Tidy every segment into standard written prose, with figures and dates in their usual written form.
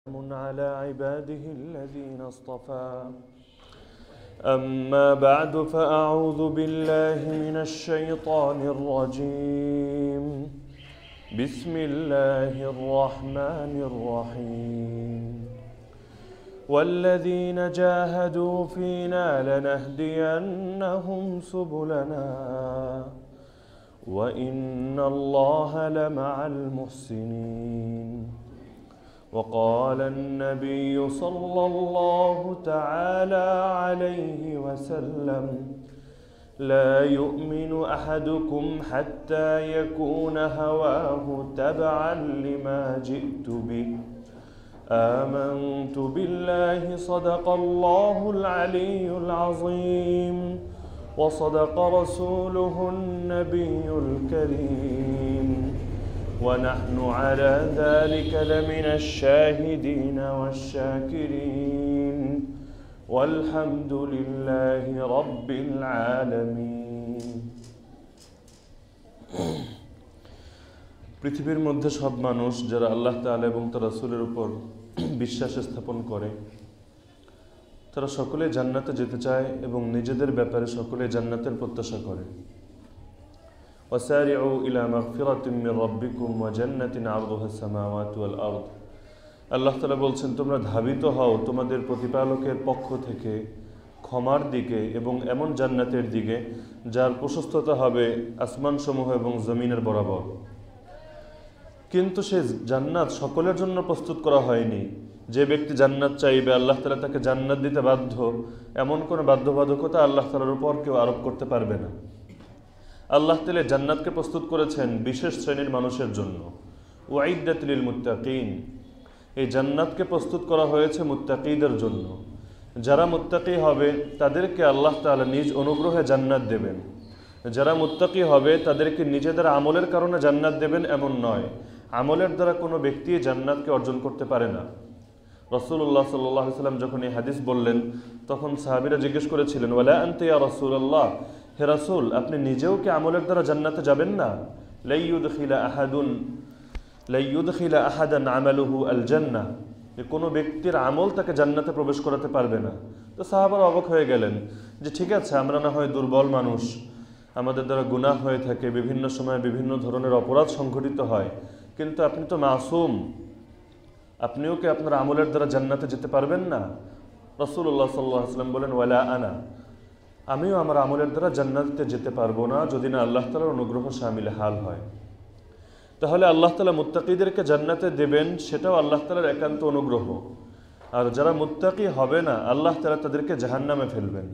على عباده الذين اصطفى أما بعد فأعوذ بالله من الشيطان الرجيم بسم الله الرحمن الرحيم والذين جاهدوا فينا لنهدينهم سبلنا وإن الله لمع المحسنين وقال النبي صلى الله تعالى عليه وسلم لا يؤمن أحدكم حتى يكون هواه تبعا لما جئت به آمنت بالله صدق الله العلي العظيم وصدق رسوله النبي الكريم ونحن على ذلك لمن الشاهدين والشاكرين والحمد لله رب العالمين পৃথিবীর মধ্যে সব মানুষ যারা আল্লাহ তাআলা এবং তার রাসূলের উপর বিশ্বাস স্থাপন করে তারা সকলে জান্নাতে যেতে চায় এবং নিজেদের ব্যাপারে সকলে জান্নাতের প্রত্যাশা করে وسارعوا إلى مغفرة من ربكم وجنة عرضها السماوات والأرض আল্লাহ তাআলা বলছেন তোমরা ধাবিত হও তোমাদের প্রতিপালকের পক্ষ থেকে ক্ষমার দিকে এবং এমন জান্নাতের দিকে যার প্রশস্ততা হবে আসমানসমূহ এবং জমিনের বরাবর। কিন্তু সে জান্নাত সকলের জন্য প্রস্তুত করা হয়নি। যে ব্যক্তি জান্নাত চাইবে আল্লাহ তাআলা তাকে জান্নাত দিতে বাধ্য, এমন কোনো বাধ্যবাধকতা আল্লাহ তাআলার উপর কেউ আরোপ করতে পারবে না। আল্লাহ তাআলা জান্নাতকে প্রস্তুত করেছেন বিশেষ শ্রেণীর মানুষের জন্য। উইদ্দাত লিল মুত্তাকিন, এই জান্নাতকে প্রস্তুত করা হয়েছে মুত্তাকিদের জন্য। যারা মুত্তাকি হবে তাদেরকে আল্লাহ তাআলা নিজ অনুগ্রহে জান্নাত দেবেন। যারা মুত্তাকি হবে তাদেরকে নিজেদের আমলের কারণে জান্নাত দেবেন এমন নয়। আমলের দ্বারা কোনো ব্যক্তি জান্নাতকে অর্জন করতে পারে না। রাসূলুল্লাহ সাল্লাল্লাহু আলাইহি ওয়াসাল্লাম যখন এই হাদিস বললেন তখন সাহাবীরা জিজ্ঞেস করেছিলেন ওয়ালা আনতা ইয়া রাসূলুল্লাহ, হে রাসূল আপনি নিজেও কি আমলের দ্বারা জান্নাতে যাবেন না? লা ইউদখিলা আহাদান আমালুহু আল জান্নাহ, কোনো ব্যক্তির আমল তাকে জান্নাতে প্রবেশ করাতে পারবে না। তো সাহাবারা অবাক হয়ে গেলেন যে ঠিক আছে, আমরা না হয় দুর্বল মানুষ, আমাদের দ্বারা গুনাহ হয়ে থাকে, বিভিন্ন সময় বিভিন্ন ধরনের অপরাধ সংঘটিত হয়, কিন্তু আপনি তো মাসুম, আপনিও কি আপনার আমলের দ্বারা জান্নাতে যেতে পারবেন না? রাসূলুল্লাহ সাল্লাল্লাহু আলাইহি ওয়াসাল্লাম বলেন ওয়ালা আনা, আমিও আমার আমলের দ্বারা জান্নাতে যেতে পারবো না যদি না আল্লাহ তাআলার অনুগ্রহ শামিল হাল হয়। তাহলে আল্লাহ তাআলা মুত্তাকিদেরকে জান্নাতে দেবেন, সেটাও আল্লাহ তাআলার একান্ত অনুগ্রহ। আর যারা মুত্তাকি হবে না আল্লাহ তাআলা তাদেরকে জাহান্নামে ফেলবেন।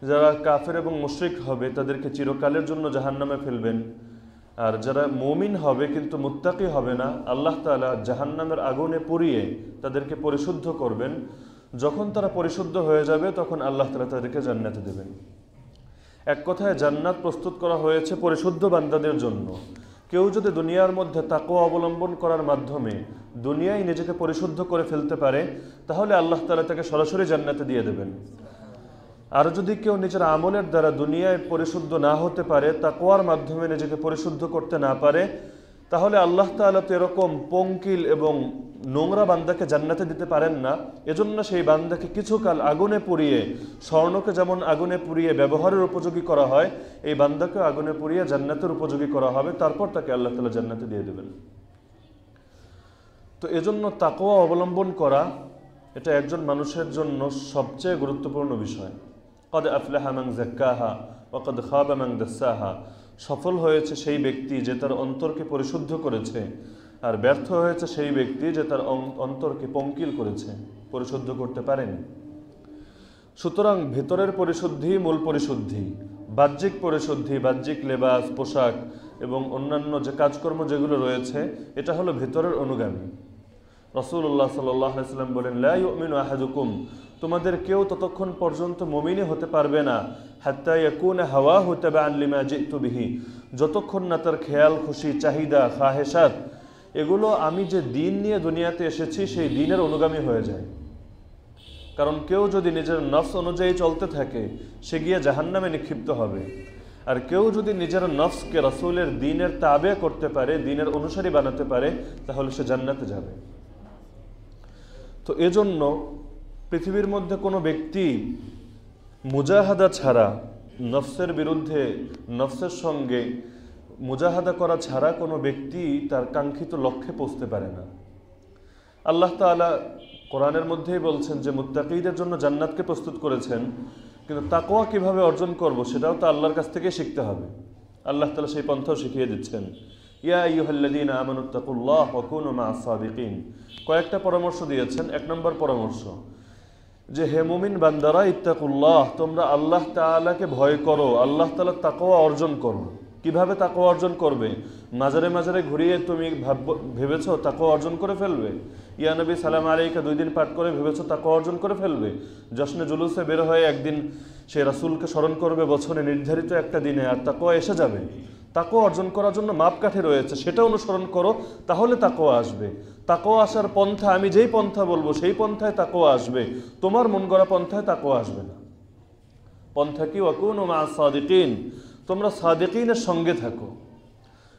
যারা কাফের এবং মুশরিক হবে তাদেরকে চিরকালের জন্য জাহান্নামে ফেলবেন। আর যারা মুমিন হবে কিন্তু মুত্তাকি হবে না আল্লাহ তাআলা জাহান্নামের আগুনে পুড়িয়ে তাদেরকে পরিশুদ্ধ করবেন। যখন তারা পরিশুদ্ধ হয়ে যাবে তখন আল্লাহ তাআলা তাদেরকে জান্নাতে দেবেন। এক কথায় জান্নাত প্রস্তুত করা হয়েছে পরিশুদ্ধ বান্দাদের জন্য। কেউ যদি দুনিয়ার মধ্যে তাকওয়া অবলম্বন করার মাধ্যমে দুনিয়ায় নিজেকে পরিশুদ্ধ করে ফেলতে পারে তাহলে আল্লাহ তাআলা তাকে সরাসরি জান্নাতে দিয়ে দেবেন। আর যদি কেউ নিজের আমলের দ্বারা দুনিয়ায় পরিশুদ্ধ না হতে পারে, তাকওয়ার মাধ্যমে নিজেকে পরিশুদ্ধ করতে না পারে, তাহলে আল্লাহ তাআলা তো এরকম পঙ্কিল এবং নোংরা বান্দাকে জান্নাতে দিতে পারেন না। এজন্য সেই বান্দাকে কিছুকাল আগুনে পুড়িয়ে, স্বর্ণকে যেমন আগুনে পুড়িয়ে ব্যবহারের উপযোগী করা হয়, এই বান্দাকে আগুনে পুড়িয়ে জান্নাতের উপযোগী করা হবে, তারপর তাকে আল্লাহ তাআলা জান্নাতে দিয়ে দেবেন। তো এজন্য তাকওয়া অবলম্বন করা এটা একজন মানুষের জন্য সবচেয়ে গুরুত্বপূর্ণ বিষয়। কদ আফলাহা মান যাক্কাহা ওয়া কদ খাবা মান দাসসাহা, সফল হয়েছে সেই ব্যক্তি যে তার অন্তরকে পরিশুদ্ধ করেছে, আর ব্যর্থ হয়েছে সেই ব্যক্তি যে তার অন্তরকে পঙ্কিল করেছে, পরিশুদ্ধ করতে পারেনি। সুতরাং ভেতরের পরিশুদ্ধি মূল পরিশুদ্ধি, বাহ্যিক পরিশুদ্ধি, বাহ্যিক লেবাস, পোশাক এবং অন্যান্য যে কাজকর্ম যেগুলো রয়েছে এটা হলো ভেতরের অনুগামী। রাসূলুল্লাহ সাল্লাল্লাহু আলাইহি ওয়াসাল্লাম বলেন লা ইউমিনু আহাদুকুম, তোমাদের কেউ ততক্ষণ পর্যন্ত মুমিনই হতে পারবে না হাত্তা ইয়াকুনা হাওয়াহু তাবাআন লিমা জিতু বিহি, যতক্ষণ না তার খেয়াল খুশি, চাহিদা, খাহেসাত এগুলো আমি যে দিন নিয়ে দুনিয়াতে এসেছি সেই দিনের অনুগামী হয়ে যায়। কারণ কেউ যদি নিজের নফস অনুযায়ী চলতে থাকে সে গিয়ে জাহান্নামে নিক্ষিপ্ত হবে। আর কেউ যদি নিজের নফসকে রাসূলের দ্বীনের তাবে করতে পারে, দ্বীনের অনুসারী বানাতে পারে, তাহলে সে জান্নাতে যাবে। তো এজন্য পৃথিবীর মধ্যে কোনো ব্যক্তি মুজাহাদা ছাড়া, নফসের বিরুদ্ধে নফসের সঙ্গে মুজাহাদা করা ছাড়া কোনো ব্যক্তি তার কাঙ্ক্ষিত লক্ষ্যে পৌঁছতে পারে না। আল্লাহ তাআলা কোরআনের মধ্যেই বলছেন যে মুত্তাকীদের জন্য জান্নাতকে প্রস্তুত করেছেন, কিন্তু তাকওয়া কিভাবে অর্জন করব সেটাও তো আল্লাহর কাছ থেকে শিখতে হবে। আল্লাহ তাআলা সেই পন্থাও শিখিয়ে দিচ্ছেন। ইয়া আইয়ুহাল্লাযীনা আমানুত্তাকুল্লাহ ওয়া কুনু মা'আস সাদিকিন। কয়েকটা পরামর্শ দিয়েছেন। এক নম্বর পরামর্শ যে হে মুমিন বান্দারা, ইত্তাকুল্লাহ, তোমরা আল্লাহ তাআলাকে ভয় করো, আল্লাহ তাআলার তাকওয়া অর্জন করো। কিভাবে তাকওয়া অর্জন করবে? মাজারে মাজারে ঘুরিয়ে তুমি ভেবেছো তাকওয়া অর্জন করে ফেলবে? ইয়া নবী সালাম আলাইকা 2 দিন পাঠ করে ভেবেছো তাকওয়া অর্জন করে ফেলবে? জশ্নে জুলুসে বের হয়ে একদিন সে রাসূলকে স্মরণ করবে বছরে নির্ধারিত একটা দিনে, আর তাকওয়া এসে যাবে। তাকওয়া অর্জন করার জন্য মাপকাঠি রয়েছে, সেটা অনুসরণ করো, তাহলে তাকওয়া আসবে। তাকওয়া আসার পন্থা, আমি যেই পন্থা বলবো সেই পন্থায় তাকওয়া আসবে, তোমার মন গড়া পন্থায় তাকওয়া আসবে না। পন্থা কি? ওয়া কুনু মা'আস সাদিকিন, তোমরা সাদিকিনের সঙ্গে থাকো।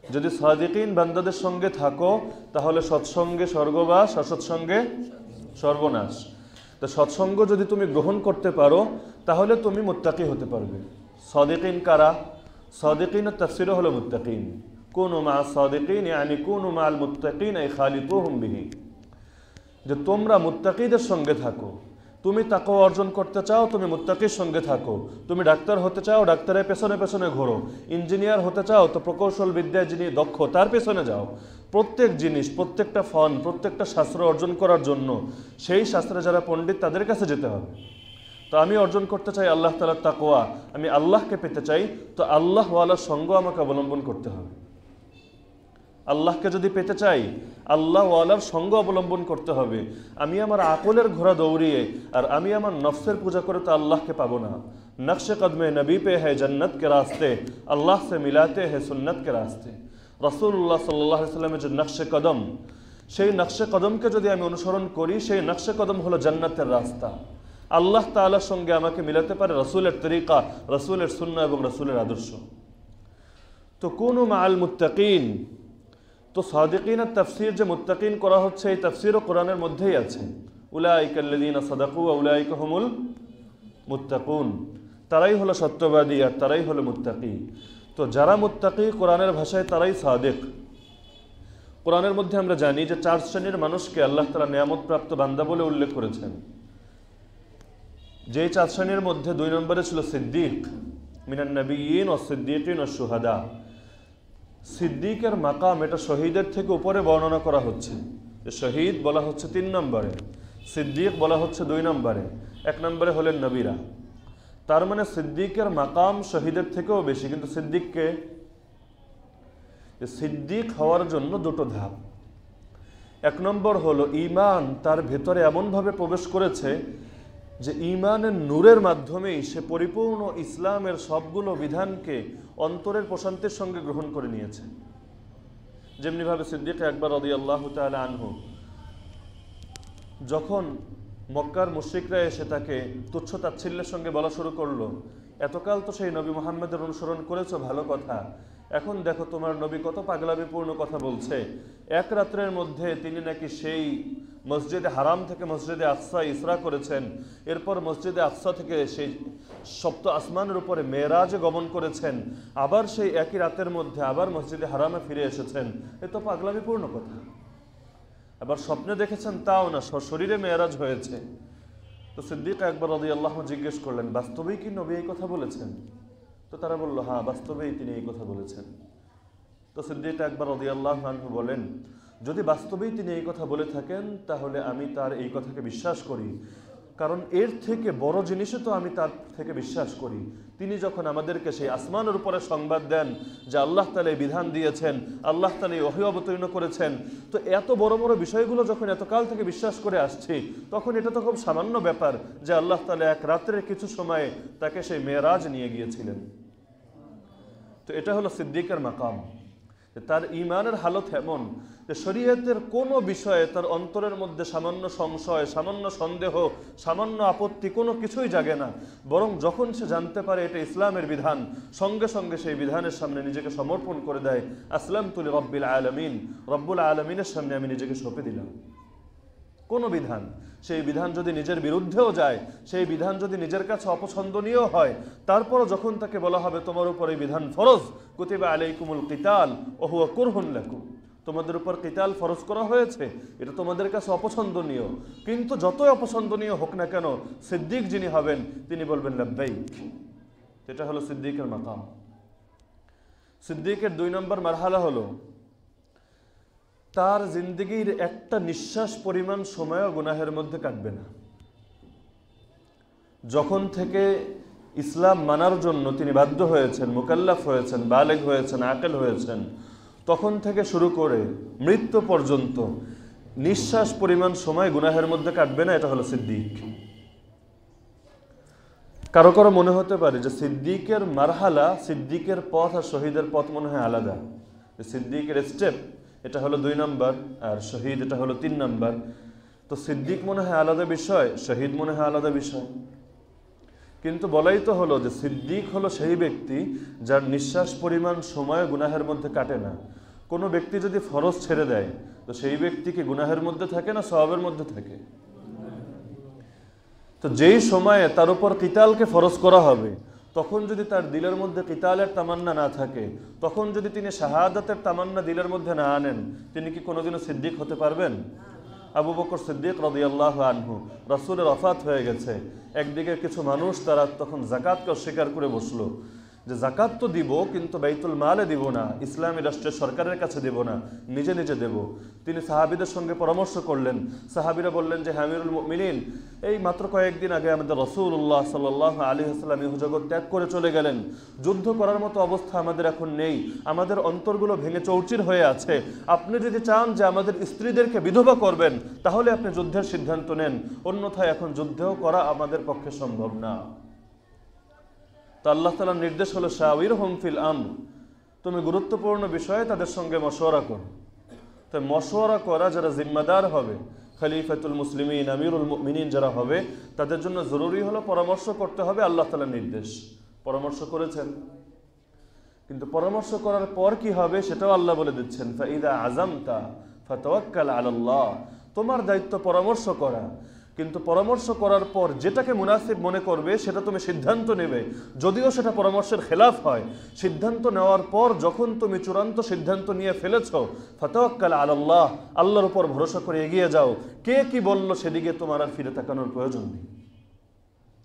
যদি সাদিকিন বান্দাদের সঙ্গে থাকো তাহলে সৎসঙ্গে স্বর্গবাস, অসৎসঙ্গে সর্বনাশ। তো সৎসঙ্গ যদি তুমি গ্রহণ করতে পারো তাহলে তুমি মুত্তাকি হতে পারবে। সাদিকিন কারা? সাদিকিনের তাফসীর হলো মুত্তাকিন। কুনু মা'আস সাদিকিন ইয়ানি কুনু মা'আল মুত্তাকিন আই খালিতুহুম বিহি, যে তোমরা মুত্তাকিদের সঙ্গে থাকো। তুমি তাকওয়া অর্জন করতে চাও, তুমি মুত্তাকির সঙ্গে থাকো। তুমি ডাক্তার হতে চাও, ডাক্তারের পেছনে পেছনে ঘোরো। ইঞ্জিনিয়ার হতে চাও তো প্রকৌশল বিদ্যায় যিনি দক্ষ তার পেছনে যাও। প্রত্যেক জিনিস, প্রত্যেকটা ফন, প্রত্যেকটা শাস্ত্র অর্জন করার জন্য সেই শাস্ত্রে যারা পণ্ডিত তাদের কাছে যেতে হবে। তো আমি অর্জন করতে চাই আল্লাহ তাআলার তাকওয়া, আমি আল্লাহকে পেতে চাই, তো আল্লাহওয়ালার সঙ্গ আমাকে অবলম্বন করতে হবে। আল্লাহকে যদি পেতে চাই আল্লাহওয়ালার সঙ্গ অবলম্বন করতে হবে। আমি আমার আকলের ঘোড়া দৌড়িয়ে আর আমি আমার নফসের পূজা করে তো আল্লাহকে পাবো না। নকশে কদমে নবী পে হ্যায় জন্নত কে রাস্তে, আল্লাহ সে মিলাতে হ্যায় সুন্নত কে রাস্তে। রাসূলুল্লাহ সাল্লাল্লাহু আলাইহি ওয়াসাল্লামের যে নকশে কদম, সেই নকশে কদমকে যদি আমি অনুসরণ করি, সেই নকশে কদম হলো জান্নাতের রাস্তা। আল্লাহ তাআলার সঙ্গে আমাকে মিলাতে পারে রাসূলের তরিকা, রাসূলের সুন্নাহ এবং রাসূলের আদর্শ। তো কুনু মা'আল মুত্তাকিন। তো সাদিকিনের তাফসীর যে মুত্তাকিন করা হচ্ছে, এই তাফসীরও কোরআনের মধ্যেই আছে। উলাইকাল্লাযীনা সাদাকু ওয়া উলাইকা হুমুল মুত্তাকুন, তারাই হলো সত্যবাদী আর তারাই হলো মুত্তাকি। তো যারা মুত্তাকি কোরআনের ভাষায় তারাই সাদিক। কোরআনের মধ্যে আমরা জানি যে 4 শ্রেণীর মানুষকে আল্লাহ তাআলা নিয়ামতপ্রাপ্ত বান্দা বলে উল্লেখ করেছেন। যেই 4 শ্রেণীর মধ্যে 2 নম্বরে ছিল সিদ্দিক, মিনান নাবিয়্যিন ওয়াস সিদ্দিকিন ওয়াস শুহাদা। সিদ্দিকের মাকাম এটা শহীদের থেকে উপরে বর্ণনা করা হচ্ছে। শহীদ বলা হচ্ছে 3 নম্বরে, সিদ্দিক বলা হচ্ছে 2 নম্বরে, 1 নম্বরে হলেন নবীরা। তার মানে সিদ্দিকের মাকাম শহীদের থেকেও বেশি। কিন্তু সিদ্দিক হওয়ার জন্য 2টো ধাপ। 1 নম্বর হলো ঈমান তার ভেতরে এমনভাবে প্রবেশ করেছে যে ঈমানের নূরের মাধ্যমেই সে পরিপূর্ণ ইসলামের সবগুলো বিধানকে অন্তরের প্রশান্তির সঙ্গে গ্রহণ করে নিয়েছে। যেমনিভাবে সিদ্দিক আকবর রাদিয়াল্লাহু তাআলা আনহু, যখন মক্কার মুশরিকরা এসে তাকে তুচ্ছ তাচ্ছিল্যের সঙ্গে বলা শুরু করলো, এতকাল তো সেই নবী মুহাম্মদের অনুসরণ করেছো, ভালো কথা, এখন দেখো তোমার নবী কত পাগলামিপূর্ণ কথা বলছে। এক রাত্রের মধ্যে তিনি নাকি সেই মসজিদে হারাম থেকে মসজিদে আকসা ইসরা করেছেন, এরপর মসজিদে আকসা থেকে সেই সপ্ত আসমানের উপরে মেরাজে গমন করেছেন, আবার সেই একই রাতের মধ্যে আবার মসজিদে হারামে ফিরে এসেছেন। এ তো পাগলামিপূর্ণ কথা। আবার স্বপ্নে দেখেছেন তাও না, শরীরে মেরাজ হয়েছে। তো সিদ্দিক আকবর রাদিয়াল্লাহু আনহু জিজ্ঞেস করলেন, বাস্তবেই কি নবী এই কথা বলেছেন? তো তারা বলল, হ্যাঁ, বাস্তবেই তিনি এই কথা বলেছেন। তো সিদ্দিক আকবর রাদিয়াল্লাহু আনহু বলেন, যদি বাস্তবেই তিনি এই কথা বলে থাকেন তাহলে আমি তার এই কথাকে বিশ্বাস করি, কারণ এর থেকে বড় জিনিসও তো আমি তার থেকে বিশ্বাস করি। তিনি যখন আমাদেরকে সেই আসমানের উপরে সংবাদ দেন যে আল্লাহ তাআলা এই বিধান দিয়েছেন, আল্লাহ তাআলা এই ওহী অবতীর্ণ করেছেন, তো এত বড় বড় বিষয়গুলো যখন এতকাল থেকে বিশ্বাস করে আসছি, তখন এটা তো খুব সামান্য ব্যাপার যে আল্লাহ তাআলা এক রাত্রের কিছু সময়ে তাকে সেই মেরাজ নিয়ে গিয়েছিলেন। তো এটা হলো সিদ্দিকের মাকাম। তার ঈমানের হালত এমন যে শরীয়তের কোনো বিষয়ে তার অন্তরের মধ্যে সামান্য সংশয়, সামান্য সন্দেহ, সামান্য আপত্তি কোনো কিছুই জাগে না, বরং যখন সে জানতে পারে এটা ইসলামের বিধান, সঙ্গে সঙ্গে সেই বিধানের সামনে নিজেকে সমর্পণ করে দেয়। আসলামতু লিরাব্বিল আলামিন, রব্বুল আলামিনের সামনে আমি নিজেকে সঁপে দিলাম। কোনো বিধান, সেই বিধান যদি নিজের বিরুদ্ধেও যায়, সেই বিধান যদি নিজের কাছে অপছন্দনীয় হয়, তারপরও যখন তাকে বলা হবে তোমার উপর এই বিধান ফরজ, কুতিবা আলাইকুমুল কিতাল ওয়া হুয়া কুরহুন লাকুম, তোমাদের উপর কিতাল ফরজ করা হয়েছে, এটা তোমাদের কাছে অপছন্দনীয়, কিন্তু যতই অপছন্দনীয় হোক না কেন সিদ্দিক যিনি হবেন তিনি বলবেন লাব্বাইক। এটা হলো সিদ্দিকের মাকাম। সিদ্দিকের 2 নম্বর মারহালা হলো তার জিন্দগির একটা নিঃশ্বাস পরিমাণ সময়ও গুনাহের মধ্যে কাটবে না। যখন থেকে ইসলাম মানার জন্য তিনি বাধ্য হয়েছেন, মুকাল্লাফ হয়েছেন, বালেগ হয়েছেন, আকেল হয়েছেন, তখন থেকে শুরু করে মৃত্যু পর্যন্ত নিঃশ্বাস পরিমাণ সময় গুনাহের মধ্যে কাটবে না। এটা হলো সিদ্দিক। কারো কারো মনে হতে পারে যে সিদ্দিকের মারহালা, সিদ্দিকের পথ আর শহীদের পথ মনে হয় আলাদা। সিদ্দিকের স্টেপ এটা হলো 2 নম্বর, আর শহীদ এটা হলো 3 নম্বর। তো সিদ্দিক মনে হয় আলাদা বিষয়, শহীদ মনে হয় আলাদা বিষয়। কিন্তু বলাই তো হলো যে সিদ্দিক হলো সেই ব্যক্তি যার নিঃশ্বাস পরিমাণ সময় গুনাহের মধ্যে কাটে না। কোনো ব্যক্তি যদি ফরজ ছেড়ে দেয় তো সেই ব্যক্তি কি গুনাহের মধ্যে থাকে না সওয়াবের মধ্যে থাকে? তো যেই সময়ে তার উপর কিতালকে ফরজ করা হবে, তখন যদি তার দিলের মধ্যে কিতালের তামান্না না থাকে, তখন যদি তিনি শাহাদাতের তামান্না দিলের মধ্যে না আনেন, তিনি কি কোনোদিনও সিদ্দিক হতে পারবেন? আবু বকর সিদ্দিক রাদিয়াল্লাহু আনহু, রাসূলের ওফাত হয়ে গেছে, একদিকে কিছু মানুষ তারা তখন যাকাতকে অস্বীকার করে বসলো যে জাকাত তো দিব কিন্তু বাইতুল মালে দিব না, ইসলামী রাষ্ট্রের সরকারের কাছে দেব না, নিজে নিজে দেব। তিনি সাহাবীদের সঙ্গে পরামর্শ করলেন। সাহাবীরা বললেন যে আমিরুল মুমিনিন, এই মাত্র কয়েকদিন আগে আমাদের রাসূলুল্লাহ সাল্লাল্লাহু আলাইহি ওয়াসাল্লাম এই জগৎ ত্যাগ করে চলে গেলেন, যুদ্ধ করার মতো অবস্থা আমাদের এখন নেই, আমাদের অন্তরগুলো ভেঙে চৌচির হয়ে আছে। আপনি যদি চান যে আমাদের স্ত্রীদেরকে বিধবা করবেন, তাহলে আপনি যুদ্ধের সিদ্ধান্ত নেন, অন্যথায় এখন যুদ্ধও করা আমাদের পক্ষে সম্ভব না। তো আল্লাহ তাআলার নির্দেশ হলো শাওয়িরহুম ফিল আমর, তুমি গুরুত্বপূর্ণ বিষয়ে তাদের সঙ্গে মশওয়ারা করো। তো মশওয়ারা করা যারা জিম্মাদার হবে, খলিফাতুল মুসলিমিন, আমিরুল মুমিনিন যারা হবে, তাদের জন্য জরুরি হলো পরামর্শ করতে হবে। আল্লাহ তাআলার নির্দেশ, পরামর্শ করেছেন, কিন্তু পরামর্শ করার পর কি হবে সেটাও আল্লাহ বলে দিচ্ছেন, ফাইদা আযামতা ফাতাওয়াক্কাল আলাল্লাহ, তোমার দায়িত্ব পরামর্শ করা, কিন্তু পরামর্শ করার পর যেটাকে মুনাসিব মনে করবে সেটা তুমি সিদ্ধান্ত নেবে, যদিও সেটা পরামর্শের খেলাফ হয়। সিদ্ধান্ত নেওয়ার পর যখন তুমি চূড়ান্ত সিদ্ধান্ত নিয়ে ফেলেছো, ফাতাওয়াক্কাল আলাল্লাহ, আল্লাহর উপর ভরসা করে এগিয়ে যাও। কে কি বলল সেদিকে তোমার আর ফিরে তাকানোর প্রয়োজন নেই।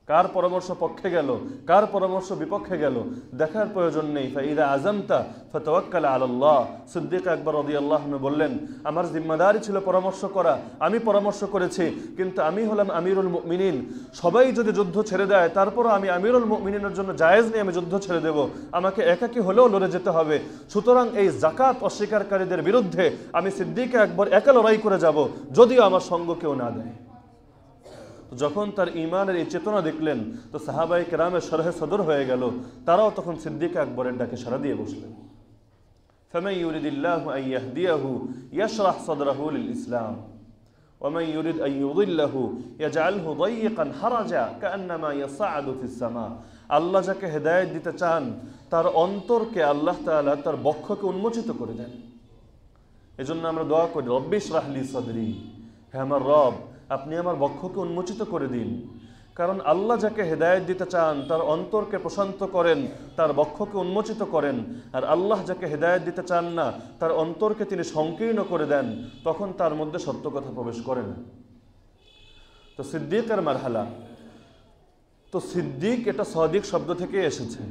কার পরামর্শ পক্ষে গেল, কার পরামর্শ বিপক্ষে গেল, দেখার প্রয়োজন নেই। ফাইদা আযামতা ফাতাওয়াক্কাল আলাল্লাহ। সিদ্দিক আকবর রাদিয়াল্লাহু আনহু বললেন, আমার জিম্মাদারি ছিল পরামর্শ করা, আমি পরামর্শ করেছি, কিন্তু আমি হলাম আমিরুল মুমিনিন। সবাই যদি যুদ্ধ ছেড়ে দেয়, তারপরও আমি আমিরুল মুমিনিনের জন্য জায়েজ নেই আমি যুদ্ধ ছেড়ে দেব, আমাকে একাকী হলেও লড়ে যেতে হবে। সুতরাং এই যাকাত অস্বীকারীদের বিরুদ্ধে আমি সিদ্দিক আকবর একা লড়াই করে যাব, যদিও আমার সঙ্গ কেউ না দেয়। যখন তার ঈমানের এই চেতনা দেখলেন, তো সাহাবায়ে কেরামের শরহে সদর হয়ে গেল, তারাও তখন সিদ্দিক আকবরের ডাকে সাড়া দিয়ে বসলেন। ফামান ইউরিদিল্লাহু আন ইয়াহদিয়াহু ইয়াশরাহ সাদরাহু লিল ইসলাম ওয়া মান ইউরিদ আন ইউদিল্লাহু ইয়াজআলহু দায়িকান হারাজা কাআন্নামা ইয়াসআদু ফিস সামা। আল্লাহ যাকে হেদায়েত দিতে চান তার অন্তরকে আল্লাহ তাআলা তার বক্ষকে উন্মোচিত করে দেন। এজন্য আমরা দোয়া করি, রব্বি ইশরাহ লি সাদরি, হে আমার রব আপনি আমার বক্ষকে উন্মোচিত করে দিন। কারণ আল্লাহ যাকে হেদায়েত দিতে চান তার অন্তরকে প্রশান্ত করেন, তার বক্ষকে উন্মোচিত করেন। আর আল্লাহ যাকে হেদায়েত দিতে চান না তার অন্তরকে তিনি সংকীর্ণ করে দেন, তখন তার মধ্যে সত্য কথা প্রবেশ করে না। তো সিদ্দিকের মারহালা, তো সিদ্দিক এটা সাদিক শব্দ থেকে এসেছে,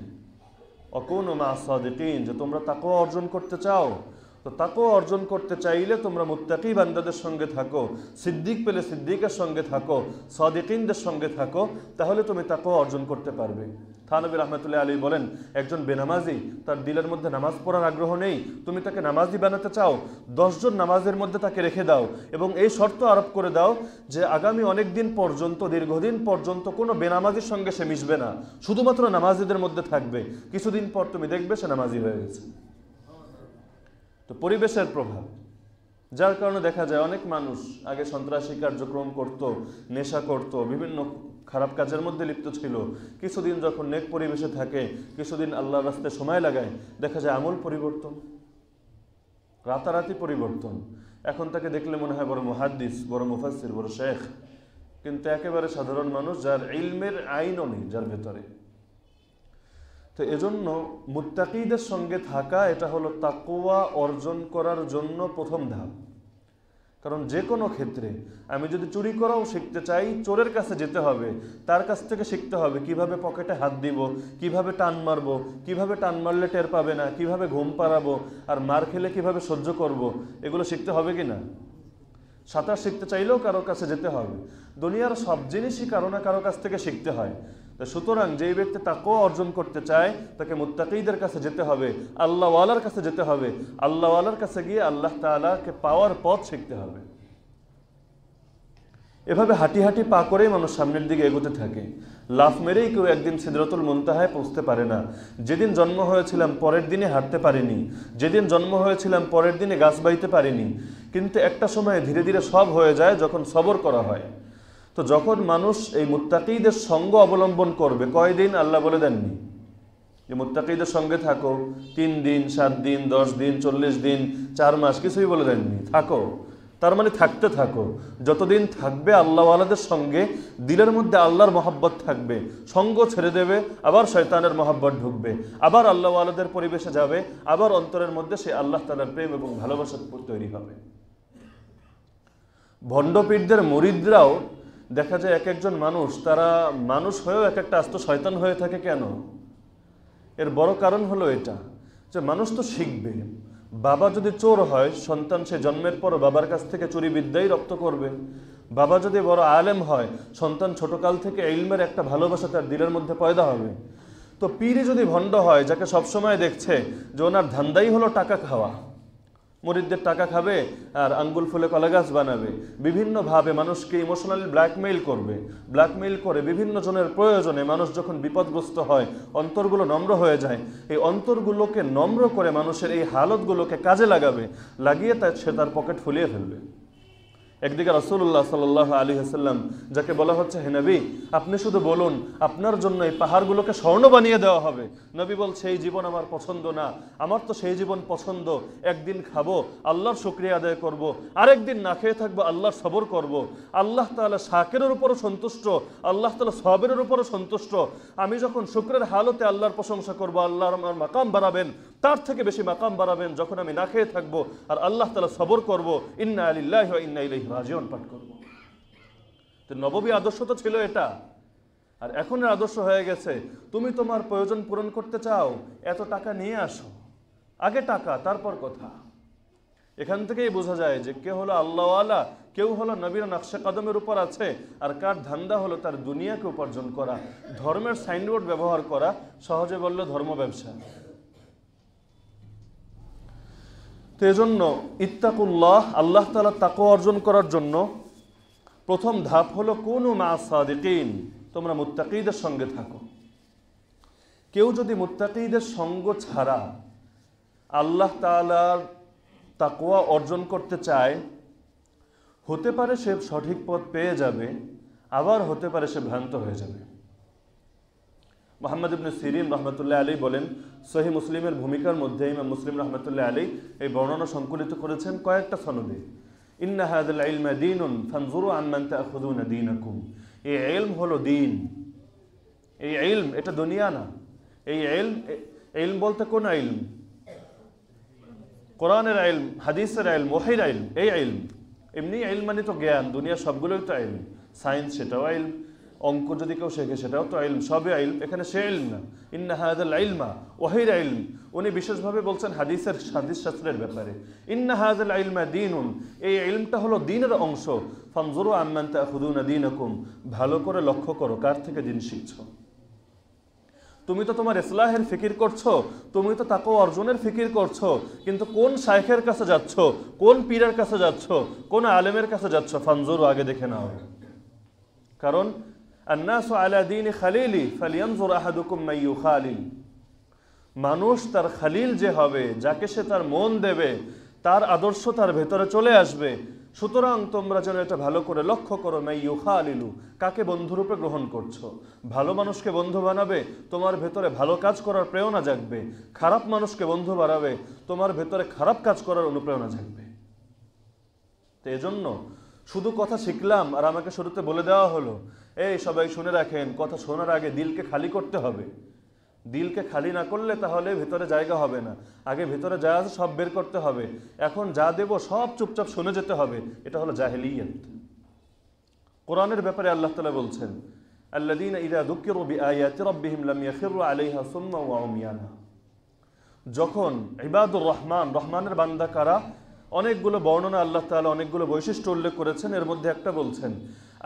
অকুনু মা সাদিকিন, যে তোমরা তাকওয়া অর্জন করতে চাও, তো তাকওয়া অর্জন করতে চাইলে তোমরা মুত্তাকি বান্দাদের সঙ্গে থাকো, সিদ্দিক পেলে সিদ্দিকের সঙ্গে থাকো, সাদিকিনদের সঙ্গে থাকো, তাহলে তুমি তাকওয়া অর্জন করতে পারবে। থানবী রাহমাতুল্লাহি আলাইহি বলেন, একজন বেনামাজি, তার দিলের মধ্যে নামাজ পড়ার আগ্রহ নেই, তুমি তাকে নামাজি বানাতে চাও, 10 জন নামাজের মধ্যে তাকে রেখে দাও এবং এই শর্ত আরোপ করে দাও যে আগামী অনেক দিন পর্যন্ত, দীর্ঘদিন পর্যন্ত কোনো বেনামাজির সঙ্গে সে মিশবে না, শুধুমাত্র নামাজিদের মধ্যে থাকবে। কিছুদিন পর তুমি দেখবে সে নামাজি হয়ে গেছে। তো পরিবেশের প্রভাব, যার কারণে দেখা যায় অনেক মানুষ আগে সন্ত্রাসী কার্যক্রম করত, নেশা করত, বিভিন্ন খারাপ কাজের মধ্যে লিপ্ত ছিল, কিছুদিন যখন নেক পরিবেশে থাকে, কিছুদিন আল্লাহর রাস্তায় সময় লাগায়, দেখা যায় আমল পরিবর্তন, রাতারাতি পরিবর্তন। এখন তাকে দেখলে মনে হয় বড় মুহাদ্দিস, বড় মুফাসসির, বড় শেখ, কিন্তু একেবারে সাধারণ মানুষ, যার ইলমের আইনও নেই যার ভেতরে। তো এজন্য মুত্তাকিদের সঙ্গে থাকা, এটা হলো তাকওয়া অর্জন করার জন্য প্রথম ধাপ। কারণ যে কোনো ক্ষেত্রে আমি যদি চুরি করাও শিখতে চাই, চোরের কাছে যেতে হবে, তার কাছ থেকে শিখতে হবে কিভাবে পকেটে হাত দিব, কিভাবে টান মারবো, কিভাবে টান মারলে টের পাবে না, কিভাবে ঘুম পাড়াবো, আর মার খেলে কিভাবে সহ্য করব, এগুলো শিখতে হবে কি না? সাঁতার শিখতে চাইলেও কারো কাছে যেতে হবে। দুনিয়ার সব জিনিসই কারো না কারো কাছ থেকে শিখতে হয়। সুতরাং যেই ব্যক্তি তাকওয়া অর্জন করতে চায় তাকে মুত্তাকিদের কাছে যেতে হবে, আল্লাহওয়ালার কাছে যেতে হবে। আল্লাহওয়ালার কাছে গিয়ে আল্লাহ তাআলাকে পাওয়ার পথ শিখতে হবে। এভাবে হাঁটি হাঁটি পা করেই মানুষ সামনের দিকে এগোতে থাকে। লাফ মেরেই কেউ একদিন সিদরাতুল মুনতাহায় পৌঁছতে পারে না। যেদিন জন্ম হয়েছিলাম পরের দিনে হাঁটতে পারিনি, যেদিন জন্ম হয়েছিলাম পরের দিনে গাছ বাইতে পারিনি। কিন্তু একটা সময় ধীরে ধীরে সব হয়ে যায় যখন সবর করা হয়। তো যখন মানুষ এই মুত্তাকিদের সঙ্গ অবলম্বন করবে, কয়দিন আল্লাহ বলে দেননি যে মুত্তাকিদের সঙ্গে থাকো, 3 দিন, 7 দিন, 10 দিন, 40 দিন, 4 মাস, কিছুই বলে দেননি। থাকো, তার মানে থাকতে থাকো। যতদিন থাকবে আল্লাহওয়ালাদের সঙ্গে, দিলের মধ্যে আল্লাহর মহব্বত থাকবে, সঙ্গ ছেড়ে দেবে, আবার শয়তানের মহব্বত ঢুকবে, আবার আল্লাহওয়ালাদের পরিবেশে যাবে, আবার অন্তরের মধ্যে সে আল্লাহ তাআলার প্রেম এবং ভালোবাসা তৈরি হবে। ভণ্ডপীরদের মুরিদরাও দেখা যায় এক একজন মানুষ, তারা মানুষ হয়েও এক একটা আস্ত শয়তান হয়ে থাকে। কেন? এর বড় কারণ হলো এটা যে মানুষ তো শিখবে। বাবা যদি চোর হয়, সন্তান সে জন্মের পর বাবার কাছ থেকে চুরি বিদ্যাই রপ্ত করবে। বাবা যদি বড় আলেম হয়, সন্তান ছোটকাল থেকে ইলমের একটা ভালোবাসা তার দিলের মধ্যে পয়দা হবে। তো পীরই যদি ভণ্ড হয়, যাকে সবসময় দেখছে যে ওনার ধান্দাই হলো টাকা খাওয়া, মুরিদদের টাকা খাবে আর আঙ্গুল ফুলে কলা গাছ বানাবে, বিভিন্নভাবে মানুষকে ইমোশনালি ব্ল্যাকমেইল করবে, ব্ল্যাকমেইল করে বিভিন্ন জনের প্রয়োজনে মানুষ যখন বিপদগ্রস্ত হয়, অন্তরগুলো নম্র হয়ে যায়, এই অন্তরগুলোকে নম্র করে মানুষের এই হালতগুলোকে কাজে লাগাবে, লাগিয়ে সে তার পকেট ফুলিয়ে ফেলবে। একদিকে রাসূলুল্লাহ সাল্লাল্লাহু আলাইহি ওয়াসাল্লাম, যাকে বলা হচ্ছে হে নবী, আপনি শুধু বলুন আপনার জন্য এই পাহাড়গুলোকে স্বর্ণ বানিয়ে দেওয়া হবে। নবী বলছে এই জীবন আমার পছন্দ না, আমার তো সেই জীবন পছন্দ, একদিন খাবো, আল্লাহর শুকরিয়া আদায় করব, আরেকদিন না খেয়ে থাকবো, আল্লাহর সবর করব। আল্লাহ তাআলা শাকিরের উপরও সন্তুষ্ট, আল্লাহ তাআলা সাবিরের উপরও সন্তুষ্ট। আমি যখন শুকরের হালতে আল্লাহর প্রশংসা করব, আল্লাহ আমার মাকাম বাড়াবেন, তার থেকে বেশি মাকাম বাড়াবেন যখন আমি না খেয়ে থাকবো আর আল্লাহ তাআলা সবর করব, ইন্না লিল্লাহি ওয়া ইন্না ইলাইহি রাজিউন পাঠ করব। তো নববী আদর্শ তো ছিল এটা। আর এখনের আদর্শ হয়ে গেছে, তুমি তোমার প্রয়োজন পূরণ করতে চাও, এত টাকা নিয়ে আসো, আগে টাকা তারপর কথা। এখান থেকেই বোঝা যায় যে কে হলো আল্লাহওয়ালা, কেউ হলো নবীর নকশা কদমের উপর আছে, আর কার ধান্দা হলো তার দুনিয়াকে উপার্জন করা, ধর্মের সাইনবোর্ড ব্যবহার করা, সহজে বললে ধর্ম ব্যবসা। তো এজন্য ইত্তাকুল্লাহ, আল্লাহ তাআলা তাকওয়া অর্জন করার জন্য প্রথম ধাপ হলো কুনু মা'আস সাদিকিন, তোমরা মুত্তাকিদের সঙ্গে থাকো। কেউ যদি মুত্তাকিদের সঙ্গ ছাড়া আল্লাহ তাআলার তাকওয়া অর্জন করতে চায়, হতে পারে সে সঠিক পথ পেয়ে যাবে, আবার হতে পারে সে ভ্রান্ত হয়ে যাবে। মুহাম্মদ ইবনে সিরিন রাহমাতুল্লাহ আলাইহি বলেন, সহিহ মুসলিমের ভূমিকার মধ্যে ইমাম মুসলিম রাহমাতুল্লাহ আলাইহি এই বর্ণনা সংকলিত করেছেন কয়েকটা সনদে। ইন্না হাযাল ইলমা দীনুন ফানজুরু আম্মান তা'খুযুনা দীনাকুম। এই ইলম হলো দ্বীন, এই ইলম এটা দুনিয়া না। এই ইলম বলতে কোন ইলম? কোরআনের ইলম, হাদিসের ইলম, ওহীর ইলম। এই ইলম এমনি ইলম মানে তো জ্ঞান, দুনিয়া সবগুলোই তো ইলম। সায়েন্স সেটাও ইলম, অঙ্ক যদি কেউ শেখে সেটাও তো ইলম, সবই ইলম। এখানে সে ইলম না, ইন্না হাযাল ইলমা ওহীর ইলম। উনি বিশেষভাবে বলছেন হাদিস শাস্ত্রের ব্যাপারে, ইন্না হাযাল ইলমা দীনুন, এই ইলমটা হলো দ্বীনের অংশ। ফানজুরু আম্মান তা'খুযুনা দীনাকুম, ভালো করে লক্ষ্য করো কার থেকে দিন শিখছো। তুমি তো তোমার ইসলাহের ফিকির করছো, তুমি তো তাকওয়া অর্জনের ফিকির করছো, কিন্তু কোন শাইখের কাছে যাচ্ছ, কোন পীরের কাছে যাচ্ছ, কোন আলেমের কাছে যাচ্ছ, ফানজুরু আগে দেখে নাও। কারণ আন্নাসু আলা দীনি খালিলি ফালিয়ানজুর আহাদুকুম মান ইউখালিল। মানুষ তার খালিল যে হবে, যাকে সে তার মন দেবে, তার আদর্শ তার ভেতরে চলে আসবে। সুতরাং তোমরা যেন এটা ভালো করে লক্ষ্য করো, মান ইউখালিলু, কাকে বন্ধুরূপে গ্রহণ করছো। ভালো মানুষকে বন্ধু বানাবে, তোমার ভেতরে ভালো কাজ করার প্রেরণা জাগবে। খারাপ মানুষকে বন্ধু বানাবে, তোমার ভেতরে খারাপ কাজ করার অনুপ্রেরণা জাগবে। এজন্য শুধু কথা শিখলাম আর আমাকে শুরুতে বলে দেওয়া হলো, এই সবাই শুনে রাখেন, কথা শোনার আগে দিলকে খালি করতে হবে। দিলকে খালি না করলে তাহলে ভিতরে জায়গা হবে না। আগে ভিতরে যা আছে সব বের করতে হবে। এখন যা দেব সব চুপচাপ শুনে যেতে হবে। এটা হলো জাহেলিয়াত। কোরআনের ব্যাপারে আল্লাহ তাআলা বলছেন, আল্লাযীনা ইযা যুকিরু বিআয়াতি রাব্বিহিম লাম ইয়াখিরু আলাইহা সুম্মা ওয়া উমিয়ানা। যখন ইবাদুর রহমান, রহমানের বান্দা কারা, অনেকগুলো বর্ণনা আল্লাহ তাআলা অনেকগুলো বৈশিষ্ট্য উল্লেখ করেছেন। এর মধ্যে একটা বলছেন,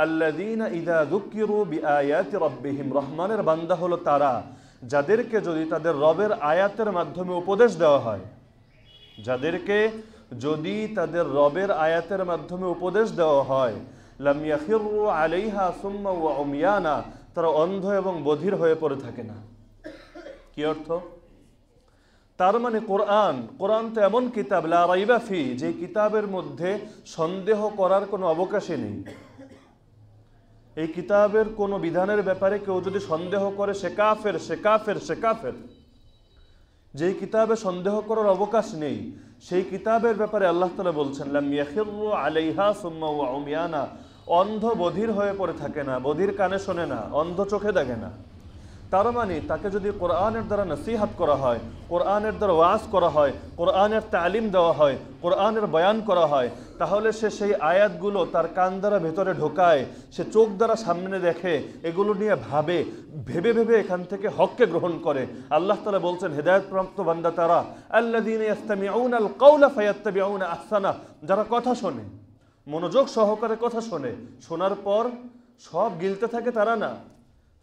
আল্লাযীনা ইযা যুকিরু বিআয়াতি রাব্বিহিম, রহমানের বান্দা হলো তারা যাদেরকে যদি তাদের রবের আয়াতের মাধ্যমে উপদেশ দেওয়া হয়, যাদেরকে যদি তাদের রবের আয়াতের মাধ্যমে উপদেশ দেওয়া হয়, লাম ইয়াখিরু আলাইহা সুম্মা ওয়া উমিয়ানা, তারা অন্ধ এবং বধির হয়ে পড়ে থাকে না। কি অর্থ? তার মানে কোরআন তো এমন কিতাব, লা রাইবা ফি, যে কিতাবের মধ্যে সন্দেহ করার কোনো অবকাশই নেই। এই কিতাবের কোনো বিধানের ব্যাপারে কেউ যদি সন্দেহ করে সে কাফের, সে কাফের, সে কাফের। যেই কিতাবে সন্দেহ করার অবকাশ নেই সেই কিতাবের ব্যাপারে আল্লাহ তাআলা বলছেন, লাম ইয়াখিরু আলাইহা সুম্মা ওয়া উমিয়ানা, অন্ধ বধির হয়ে পড়ে থাকে না, বধির কানে শোনে না, অন্ধ চোখে দেখে না। তার মানে তাকে যদি কোরআনের দ্বারা নসিহত করা হয়, কোরআনের দ্বারা ওয়াজ করা হয়, কোরআনের তালিম দেওয়া হয়, কোরআনের বয়ান করা হয়, তাহলে সে সেই আয়াতগুলো তার কান দ্বারা ভেতরে ঢোকায়, সে চোখ দ্বারা সামনে দেখে, এগুলো নিয়ে ভাবে, ভেবে ভেবে এখান থেকে হককে গ্রহণ করে। আল্লাহ তাআলা বলছেন, হেদায়েতপ্রাপ্ত বান্দা তারা, আল্লাযীনা ইয়াসতামিউনাল কাওলা ফায়াত্তাবিউনা আহসানা, যারা কথা শোনে, মনোযোগ সহকারে কথা শোনে, শোনার পর সব গিলতে থাকে তারা না,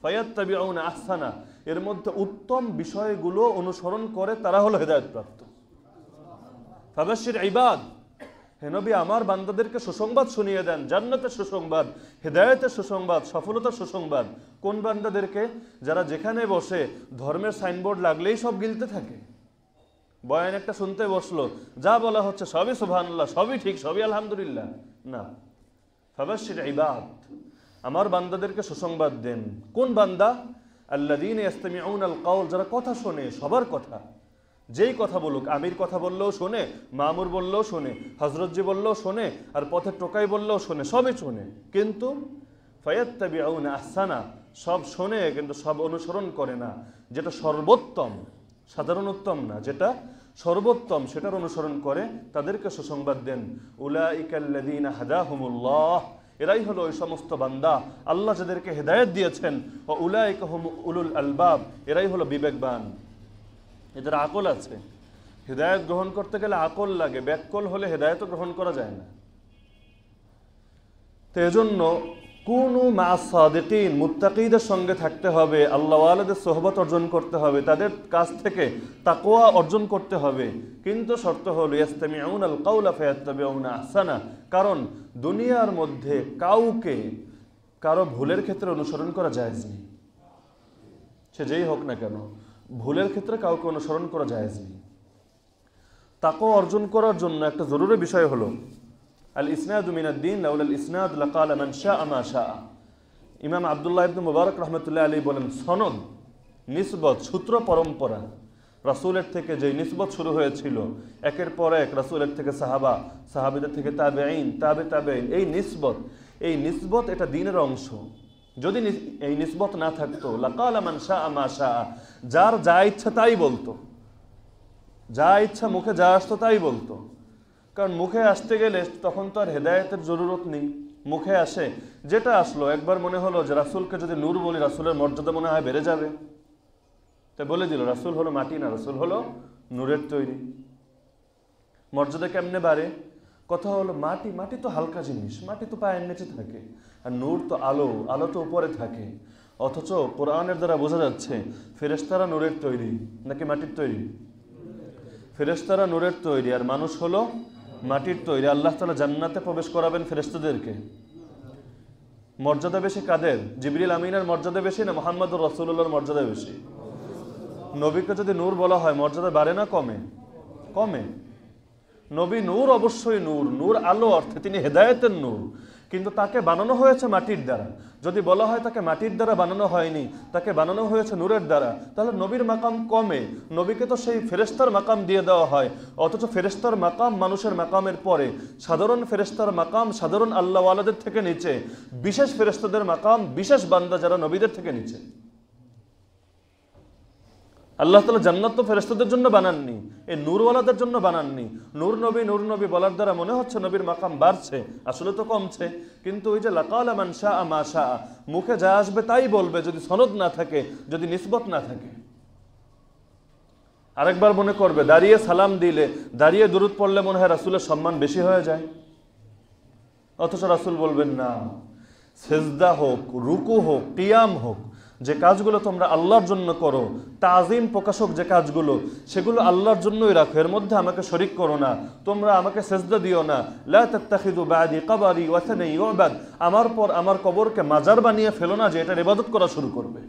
ফায়াত্তাবিউনা আহসানা, এর মধ্যে উত্তম বিষয়গুলো অনুসরণ করে, তারা হলো হেদায়েতপ্রাপ্ত। ফাবাশশির ইবাদ, হে নবী আমার বান্দাদেরকে সুসংবাদ শুনিয়ে দেন, জান্নাতের সুসংবাদ, হেদায়েতের সুসংবাদ, সফলতার সুসংবাদ। কোন বান্দাদেরকে? যারা যেখানে বসে ধর্মের সাইনবোর্ড লাগলেই সব গিলতে থাকে। বয়ান একটা শুনতে বসলো, যা বলা হচ্ছে সবই সুবহানাল্লাহ, সবই ঠিক, সবই আলহামদুলিল্লাহ, না। ফাবাশশির ইবাদ, আমার বান্দাদেরকে সুসংবাদ দেন। কোন বান্দা? আল্লাযীনা ইয়াসতামিউনাল কাওল, যারা কথা শোনে, সবার কথা, যেই কথা বলুক, আমির কথা বললেও শোনে, মামুর বললেও শোনে, হযরতজি বললেও শোনে, আর পথে টোকাই বললেও শোনে, সবই শোনে। কিন্তু ফায়াত্তাবিউনা আহসানা, সব শোনে কিন্তু সব অনুসরণ করে না। যেটা সর্বোত্তম, সাধারণ উত্তম না, যেটা সর্বোত্তম সেটার অনুসরণ করে, তাদেরকে সুসংবাদ দেন। উলাইকাল্লাযীনা হাদাহুমুল্লাহ, এরাই হলো ওই সমস্ত বান্দা আল্লাহ যাদেরকে হেদায়েত দিয়েছেন। ওয়া উলাইকা হুম উলুল আলবাব, এরাই হলো বিবেকবান, এদের আকল আছে। হেদায়েত গ্রহণ করতে গেলে আকল লাগে, ব্যাককল হলে হেদায়েতও গ্রহণ করা যায় না। তো এজন্য কুনু মা সাদিকিন, মুত্তাকিদের সঙ্গে থাকতে হবে, আল্লাহওয়ালাদের সোহবত অর্জন করতে হবে, তাদের কাছ থেকে তাকওয়া অর্জন করতে হবে। কিন্তু শর্ত হলো ইয়াসতামিউনাল কাওলা ফায়াত্তাবিউনা আহসানা, কারণ দুনিয়ার মধ্যে কাউকে কারো ভুলের ক্ষেত্রে অনুসরণ করা জায়েজ নেই। সে যেই হোক না কেন, ভুলের ক্ষেত্রে কাউকে অনুসরণ করা জায়েজ নেই। তাকওয়া অর্জন করার জন্য একটা জরুরি বিষয় হলো আল ইসনাদু মিনাদ-দ্বীন, লাউলাল ইসনাদ লাকালা মান শাআ মা শাআ। ইমাম আব্দুল্লাহ ইবনে মুবারক রাহমাতুল্লাহ আলাইহি বলেন, সনদ, নিসবত, সূত্র পরম্পরা, রাসূলের থেকে যে নিসবত শুরু হয়েছিল একের পর এক, রাসূলের থেকে সাহাবা, সাহাবীদের থেকে তাবেঈন, তাবেঈন, এই নিসবত এটা দ্বীনের অংশ। যদি এই নিসবত না থাকতো, লাকালা মান শাআ মা শাআ, যার যা ইচ্ছা তাই বলতো, যা ইচ্ছা মুখে যা আসতো তাই বলতো। কারণ মুখে আসতে গেলে তখন তো আর হেদায়েতের জরুরত নেই, মুখে আসে যেটা আসলো। একবার মনে হলো যে রাসূলকে যদি নূর বলি, রাসূলের মর্যাদা মনে হয় বেড়ে যাবে, তাই বলে দিল রাসূল হলো মাটি না, রাসূল হলো নূরের তৈরি। মর্যাদা কেমনে বাড়ে? কথা হলো মাটি তো হালকা জিনিস, মাটি তো পায়ের নিচে থাকে, আর নূর তো আলো তো উপরে থাকে। অথচ কোরআনের দ্বারা বোঝা যাচ্ছে ফেরেশতারা নূরের তৈরি নাকি মাটির তৈরি? ফেরেশতারা নূরের তৈরি, আর মানুষ হলো মাটির তৈরি। আল্লাহ তাআলা জান্নাতে প্রবেশ করাবেন ফেরেশতাদেরকে। মর্যাদা বেশি কাদের? জিবরিল আমিনের মর্যাদা বেশি না মুহাম্মদুর রাসূলুল্লাহর মর্যাদা বেশি? নবীকে যদি নূর বলা হয় মর্যাদা বাড়ে না কমে? কমে। নবী নূর, অবশ্যই নূর, নূর আলো অর্থে তিনি হেদায়েতের নূর, কিন্তু তাকে বানানো হয়েছে মাটির দ্বারা। যদি বলা হয় তাকে মাটির দ্বারা বানানো হয়নি, তাকে বানানো হয়েছে নূরের দ্বারা, তাহলে নবীর মাকাম কমে। নবীকে তো সেই ফেরেশতার মাকাম দিয়ে দেওয়া হয়, অথচ ফেরেশতার মাকাম মানুষের মাকামের পরে, সাধারণ ফেরেশতার মাকাম সাধারণ আল্লাহওয়ালাদের থেকে নিচে, বিশেষ ফেরেশতাদের মাকাম বিশেষ বান্দা যারা নবীদের থেকে নিচে। আল্লাহ তাআলা জান্নাত তো ফেরেশতাদের জন্য বানাননি, এই নূরওয়ালাদের জন্য বানাননি। নূর নবী বলার দ্বারা মনে হচ্ছে নবীর মাকাম বাড়ছে, আসলে তো কমছে। কিন্তু ওই যে লাকালা মান শাআ মা শাআ, মুখে যা আসবে তাই বলবে, যদি সনদ না থাকে, যদি নিসবত না থাকে। আরেকবার মনে করবে দাঁড়িয়ে সালাম দিলে, দাঁড়িয়ে দুরূদ পড়লে মনে হয় রাসূলের সম্মান বেশি হয়ে যায়, অথচ রাসূল বলবেন না, সেজদা হোক, রুকু হোক, কিয়াম হোক, যে কাজগুলো তোমরা আল্লাহর জন্য করো, তাজিম প্রকাশক যে কাজগুলো, সেগুলো আল্লাহর জন্যই রাখো, এর মধ্যে আমাকে শরীক করো না। তোমরা আমাকে সেজদা দিও না। লা তাত্তাখিযু বাদি কবরি ওয়াসানা ইউবাদ, আমার পর আমার কবরকে মাজার বানিয়ে ফেলো না যে এটার ইবাদত করা শুরু করবে,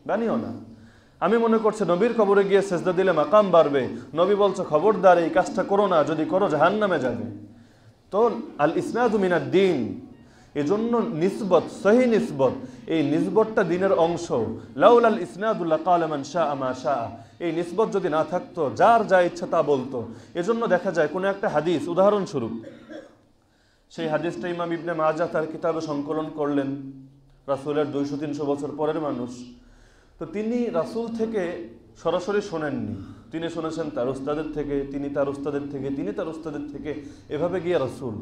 বানিও না। আমি মনে করছি নবীর কবরে গিয়ে সেজদা দিলে মাকাম বাড়বে, নবী বলছে খবরদার এই কাজটা করো না, যদি করো জাহান্নামে যাবে। তো আল ইসনাদু মিনাদ দ্বীন, এজন্য নিসবত, সহি নিসবত, এই নিসবতটা দ্বীনের অংশ। লাউলাল ইসনাদু লাকালা মান শাআ মা শাআ, এই নিসবত যদি না থাকতো যার যা ইচ্ছা তা বলতো। এজন্য দেখা যায় কোনো একটা হাদিস, উদাহরণস্বরূপ সেই হাদিসটা ইমাম ইবনে মাজাহ তার কিতাবে সংকলন করলেন, রাসূলের 200-300 বছর পরের মানুষ। তো তিনি রাসূল থেকে সরাসরি শোনেননি, তিনি শুনেছেন তার উস্তাদের থেকে, তিনি তার উস্তাদের থেকে, তিনি তার উস্তাদের থেকে, এভাবে গিয়ে রাসূল।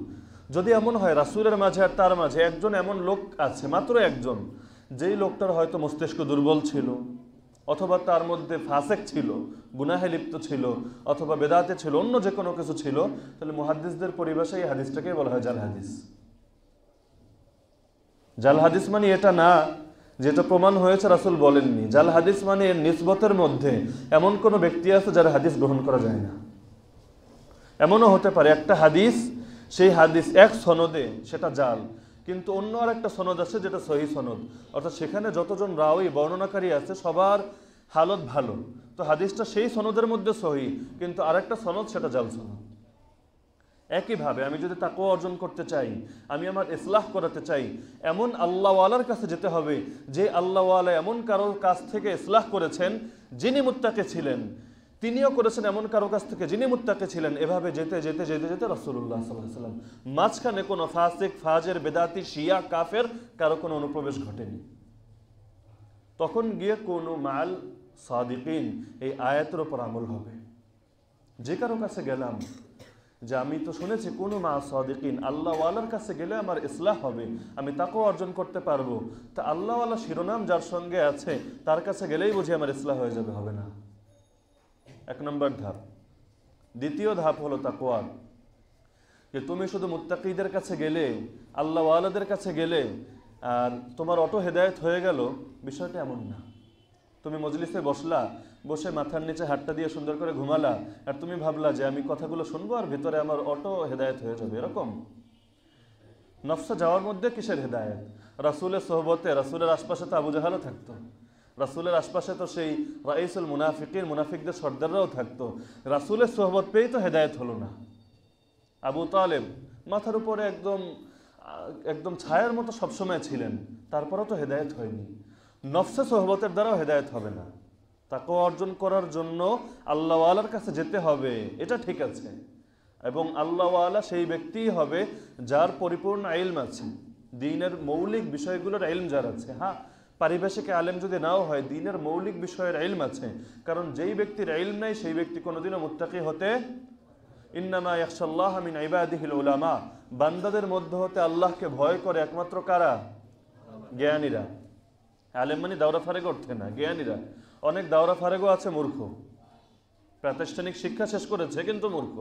যদি এমন হয় রাসূলের মাঝে আর তার মাঝে একজন এমন লোক আছে, মাত্র একজন, যেই লোকটার হয়তো মস্তিষ্ক দুর্বল ছিল, অথবা তার মধ্যে ফাসেক ছিল, গুনাহে লিপ্ত ছিল, অথবা বেদাতে ছিল, অন্য যে কোনো কিছু ছিল, তাহলে মুহাদ্দিসদের পরিভাষায় এই হাদিসটাকে বলা হয় জাল হাদিস। জাল হাদিস মানে এটা না যেটা প্রমাণ হয়েছে রাসূল বলেননি। জাল হাদিস মানে এর নিসবতের মধ্যে এমন কোনো ব্যক্তি আছে যার হাদিস গ্রহণ করা যায় না। এমনও হতে পারে একটা হাদিস, সেই হাদিস এক সনদে সেটা জাল, কিন্তু অন্য আর একটা সনদ আছে যেটা সহি সনদ, অর্থাৎ সেখানে যতজন রাওয়ী বর্ণনাকারী আছে সবার হালত ভালো, তো হাদিসটা সেই সনদের মধ্যে সহি, কিন্তু আরেকটা সনদ সেটা জাল সনদ। একইভাবে আমি যদি তাকওয়া অর্জন করতে চাই, আমি আমার ইসলাহ করাতে চাই, এমন আল্লাহওয়ালার কাছে যেতে হবে যে আল্লাহওয়ালা এমন কারোর কাছ থেকে ইসলাহ করেছেন যিনি মুত্তাকি ছিলেন, তিনিও করেছেন এমন কারো কাছ থেকে যিনি মুত্তাকি ছিলেন। এভাবে যেতে যেতে যেতে যেতে রাসূলুল্লাহ সাল্লাল্লাহু আলাইহি ওয়াসাল্লাম, মাঝখানে কোনো ফাসিক, ফাজের, বেদাতি, শিয়া, কাফের কারো কোনো অনুপ্রবেশ ঘটেনি। তখন গিয়ে কোনো মাল সাদিকিন এই আয়াতের উপর আমল হবে। যে কারো কাছে গেলাম, যে আমি তো শুনেছি কোনো মা সাদিকিন, আল্লাহওয়ালার কাছে গেলে আমার ইসলাহ হবে, আমি তাকওয়া অর্জন করতে পারবো, তা আল্লাহওয়ালা শিরোনাম যার সঙ্গে আছে তার কাছে গেলেই বুঝি আমার ইসলাহ হয়ে যাবে, হবে না। এক নম্বর ধাপ। দ্বিতীয় ধাপ হলো তাকওয়া, যে তুমি শুধু মুত্তাকিদের কাছে গেলে, আল্লাহওয়ালাদের কাছে গেলে আর তোমার অটো হেদায়েত হয়ে গেল, বিষয়টা এমন না। তুমি মজলিসে বসলা, বসে মাথার নিচে হাতটা দিয়ে সুন্দর করে ঘুমালা, আর তুমি ভাবলা যে আমি কথাগুলো শুনবো আর ভিতরে আমার অটো হেদায়েত হয়ে যাবে, এরকম নফসে যাওয়ার মধ্যে কিসের হেদায়েত? রাসূলের সোহবতে, রাসূলের আশপাশে তো আবু জাহালও থাকতো, রাসূলের আশপাশে তো সেই রাইসুল মুনাফিকিন, মুনাফিকদের সর্দাররাও থাকতো, রাসূলের সোহবত পেয়েই তো হেদায়েত হলো না। আবু তালেব মাথার উপরে একদম ছায়ার মতো সবসময় ছিলেন, তারপরেও তো হেদায়েত হয়নি। নফসে সোহবতের দ্বারাও হেদায়েত হবে না। তাকওয়া অর্জন করার জন্য আল্লাহওয়ালার কাছে যেতে হবে, এটা ঠিক আছে, এবং আল্লাহওয়ালা সেই ব্যক্তিই হবে যার পরিপূর্ণ ইলম আছে, দ্বীনের মৌলিক বিষয়গুলোর ইলম যার আছে। হ্যাঁ, পারিভাষিক আলেম যদি নাও হয়, দ্বীনের মৌলিক বিষয়ের ইলম আছে, কারণ যেই ব্যক্তির ইলম নাই সেই ব্যক্তি কোনোদিনও মুত্তাকি হতে, ইন্নামা ইয়াখশাল্লাহ মিন ইবাদিহিল উলামা, বান্দাদের মধ্যে হতে আল্লাহকে ভয় করে একমাত্র কারা? জ্ঞানীরা। আলেম মানে দাওরা ফারেগ অর্থে না, জ্ঞানীরা। অনেক দাওরা ফারেগও আছে মূর্খ, প্রাতিষ্ঠানিক শিক্ষা শেষ করেছে কিন্তু মূর্খ।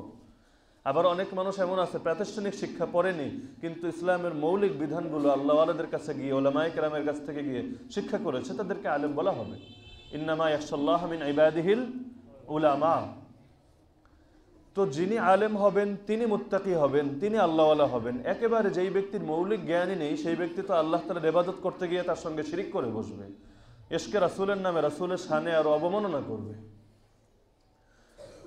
আবার অনেক মানুষ এমন আছে প্রাতিষ্ঠানিক শিক্ষা পড়েনি, কিন্তু ইসলামের মৌলিক বিধানগুলো আল্লাহওয়ালাদের কাছে গিয়ে, উলামায়ে কেরামের কাছ থেকে গিয়ে শিক্ষা করেছে, তাদেরকে আলেম বলা হবে। ইন্নামা ইয়াখশাল্লাহ মিন ইবাদিহিল উলামা। তো যিনি আলেম হবেন তিনি মুত্তাকি হবেন, তিনি আল্লাহওয়ালা হবেন। একেবারে যেই ব্যক্তির মৌলিক জ্ঞানই নেই সেই ব্যক্তি তো আল্লাহ তাআলার ইবাদত করতে গিয়ে তার সঙ্গে শিরিক করে বসবে, ইশকে রাসূলের নামে রাসূলের শানে আরো অবমাননা করবে।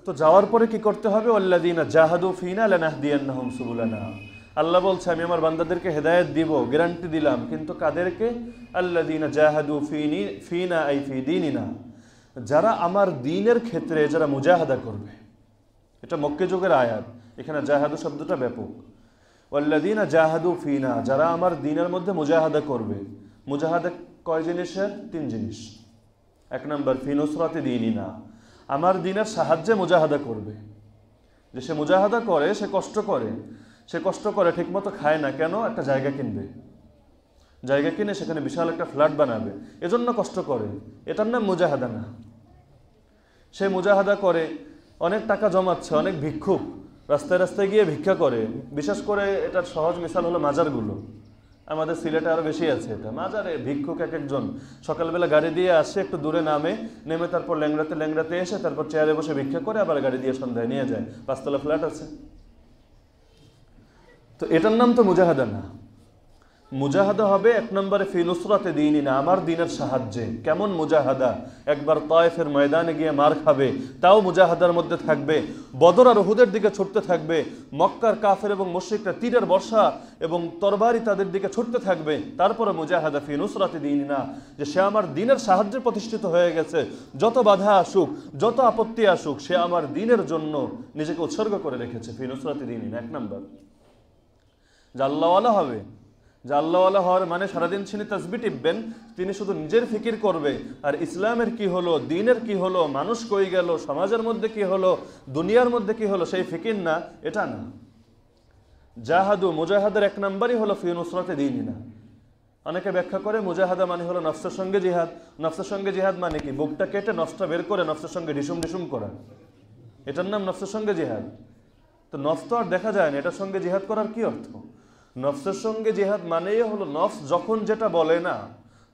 তো যাওয়ার পরে কি করতে হবে? ওয়াল্লাযীনা জাহাদু ফীনা লানাহদিয়ান্নাহুম সুবুলানা, আল্লাহ বলছে আমি আমার বান্দাদেরকে হেদায়েত দিব, গ্যারান্টি দিলাম, কিন্তু কাদেরকে? আল্লাযীনা জাহাদু ফিনা আই ফি দীনিনা, যারা আমার দ্বীনের ক্ষেত্রে যারা মুজাহাদা করবে। এটা মক্কে যুগের আয়াত, এখানে জাহাদু শব্দটা ব্যাপক। ওয়াল্লাযীনা জাহাদু ফিনা, যারা আমার দ্বীনের মধ্যে মুজাহাদা করবে। মুজাহাদা কয় জিনিসের? 3 জিনিস। 1 নম্বর ফি নুসরাতি দীনিনা, আমার দ্বীনের সাহায্যে মুজাহাদা করবে। যে সে মুজাহাদা করে, সে কষ্ট করে ঠিকমতো খায় না, কেন? একটা জায়গা কিনবে, জায়গা কিনে সেখানে বিশাল একটা ফ্ল্যাট বানাবে, এজন্য কষ্ট করে, এটার নাম মুজাহাদা না। সে মুজাহাদা করে, অনেক টাকা জমাচ্ছে, অনেক ভিক্ষুক রাস্তায় রাস্তায় গিয়ে ভিক্ষা করে। বিশেষ করে এটার সহজ মিসাল হলো মাজারগুলো, আমাদের সিলেটে আরও বেশি আছে। এটা মাজারে ভিক্ষুক এক একজন সকালবেলা গাড়ি দিয়ে আসে, একটু দূরে নেমে তারপর ল্যাংড়াতে এসে তারপর চেয়ারে বসে ভিক্ষা করে, আবার গাড়ি দিয়ে সন্ধ্যায় নিয়ে যায়। 5 তলা ফ্ল্যাট আছে। তো এটার নাম তো মুজাহাদা না। মুজাহাদা হবে 1 নম্বরে ফি নুসরাতে দীনিনা, আমার দ্বীনের সাহায্যে। কেমন মুজাহাদা? একবার তায়েফের ময়দানে গিয়ে মার খাবে, তাও মুজাহাদার মধ্যে থাকবে। বদর আর উহুদের দিকে ছুটতে থাকবে, মক্কার কাফের এবং মুশরিকরা তীরের বর্ষা এবং তরবারি তাদের দিকে ছুটতে থাকবে, তারপরে মুজাহাদা ফি নুসরাতে দীনিনা, যে সে আমার দ্বীনের সাহায্যে প্রতিষ্ঠিত হয়ে গেছে। যত বাধা আসুক, যত আপত্তি আসুক, সে আমার দ্বীনের জন্য নিজেকে উৎসর্গ করে রেখেছে। ফি নুসরাতে দীনিনা 1 নম্বর। যে আল্লাহওয়ালা হবে, যে আল্লাহওয়ালা হওয়ার মানে সারাদিন তিনি তাসবিহ টিপবেন, তিনি শুধু নিজের ফিকির করবে, আর ইসলামের কি হলো, দ্বীনের কি হলো, মানুষ কই গেল, সমাজের মধ্যে কি হলো, দুনিয়ার মধ্যে কি হলো, সেই ফিকির না, এটা না। জাহাদু, মুজাহাদার 1 নম্বরই হলো ফি নুসরাতে দীনিনা। অনেকে ব্যাখ্যা করে মুজাহাদা মানে হলো নফসের সঙ্গে জিহাদ। নফসের সঙ্গে জিহাদ মানে কি? বুকটা কেটে নফসটা বের করে নফসের সঙ্গে ঢিসুম করা, এটার নাম নফসের সঙ্গে জিহাদ। তো নফস তো আর দেখা যায় না, এটার সঙ্গে জিহাদ করার কি অর্থ? নফসের সঙ্গে জিহাদ মানেই হলো নফস যখন যেটা বলে না,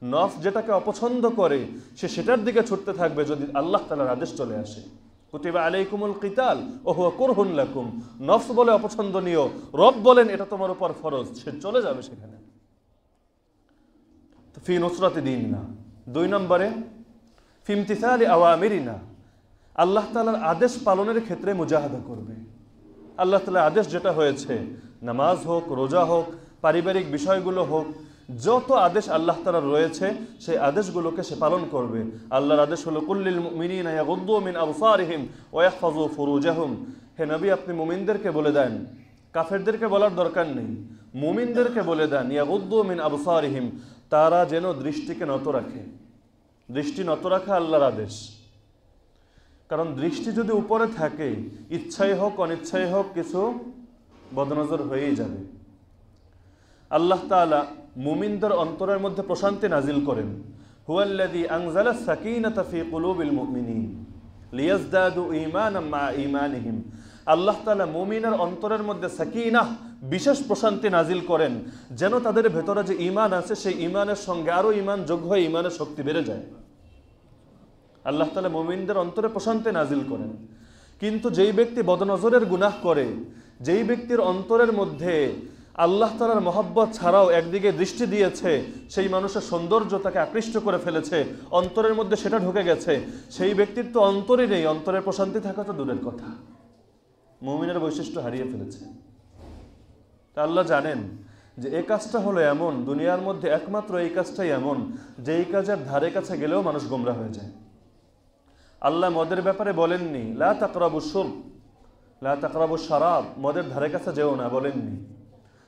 নফস যেটাকে অপছন্দ করে, সে সেটার দিকে ছুটতে থাকবে যদি আল্লাহ তাআলার আদেশ চলে আসে। কুতিবা আলাইকুমুল কিতাল ওয়া হুয়া কুরহুন লাকুম, নফস বলে অপছন্দনীয়, রব বলেন এটা তোমার উপর ফরজ, সে চলে যাবে সেখানে। তো ফি নুসরাতি দীনিনা। 2 নম্বরে ফি ইমতিসালি আওয়ামিরিনা, আল্লাহ তাআলার আদেশ পালনের ক্ষেত্রে মুজাহাদা করবে। আল্লাহ তাআলার আদেশ যেটা হয়েছে, নামাজ হোক, রোজা হোক, পারিবারিক বিষয়গুলো হোক, যত আদেশ আল্লাহ তাআলার রয়েছে সেই আদেশগুলোকে সে পালন করবে। আল্লাহর আদেশ হলো কুল্লিল মুমিনিনা ইয়াগুদ্দু মিন আবসারিহিম ওয়া ইয়াহফাযু ফুরুজাহুম, হে নবী আপনি মুমিনদেরকে বলে দেন, কাফেরদেরকে বলার দরকার নেই, মুমিনদেরকে বলে দেন ইয়াগুদ্দু মিন আবসারিহিম, তারা যেন দৃষ্টিকে নত রাখে। দৃষ্টি নত রাখা আল্লাহর আদেশ, কারণ দৃষ্টি যদি উপরে থাকে, ইচ্ছাই হোক অনিচ্ছাই হোক কিছু বদনজর হয়েই যাবে। আল্লাহ তাআলা মুমিনদের অন্তরের মধ্যে প্রশান্তি নাজিল করেন। হুয়াল্লাযী আনজালা সাকিনাতা ফি কুলুবিল মুমিনিন লিয়াজদাদু ঈমানাম মা ঈমানিহিম, আল্লাহ তাআলা মুমিনের অন্তরের মধ্যে সাকিনাহ, বিশেষ প্রশান্তি নাজিল করেন, যেন তাদের ভেতরে যে ঈমান আছে সেই ঈমানের সঙ্গে আরো ঈমান যোগ হয়ে ঈমানের শক্তি বেড়ে যায়। আল্লাহ তাআলা মুমিনদের অন্তরে প্রশান্তি নাজিল করেন। কিন্তু যেই ব্যক্তি বদনজরের গুনাহ করে, যেই ব্যক্তির অন্তরের মধ্যে আল্লাহ তাআলার মহব্বত ছাড়াও একদিকে দৃষ্টি দিয়েছে, সেই মানুষের সৌন্দর্য তাকে আকৃষ্ট করে ফেলেছে, অন্তরের মধ্যে সেটা ঢুকে গেছে, সেই ব্যক্তির তো অন্তরই নেই, অন্তরের প্রশান্তি থাকা তো দূরের কথা, মুমিনের বৈশিষ্ট্য হারিয়ে ফেলেছে। তা আল্লাহ জানেন যে এই কাজটা হলো এমন, দুনিয়ার মধ্যে একমাত্র এই কাজটাই এমন যে এই কাজের ধারে কাছে গেলেও মানুষ গোমরা হয়ে যায়। আল্লাহ মদের ব্যাপারে বলেননি লা তাকরাবুশ শুরব, লা তাকরাবুশ শারাব, মদের ধারে কাছে যেও না বলেননি।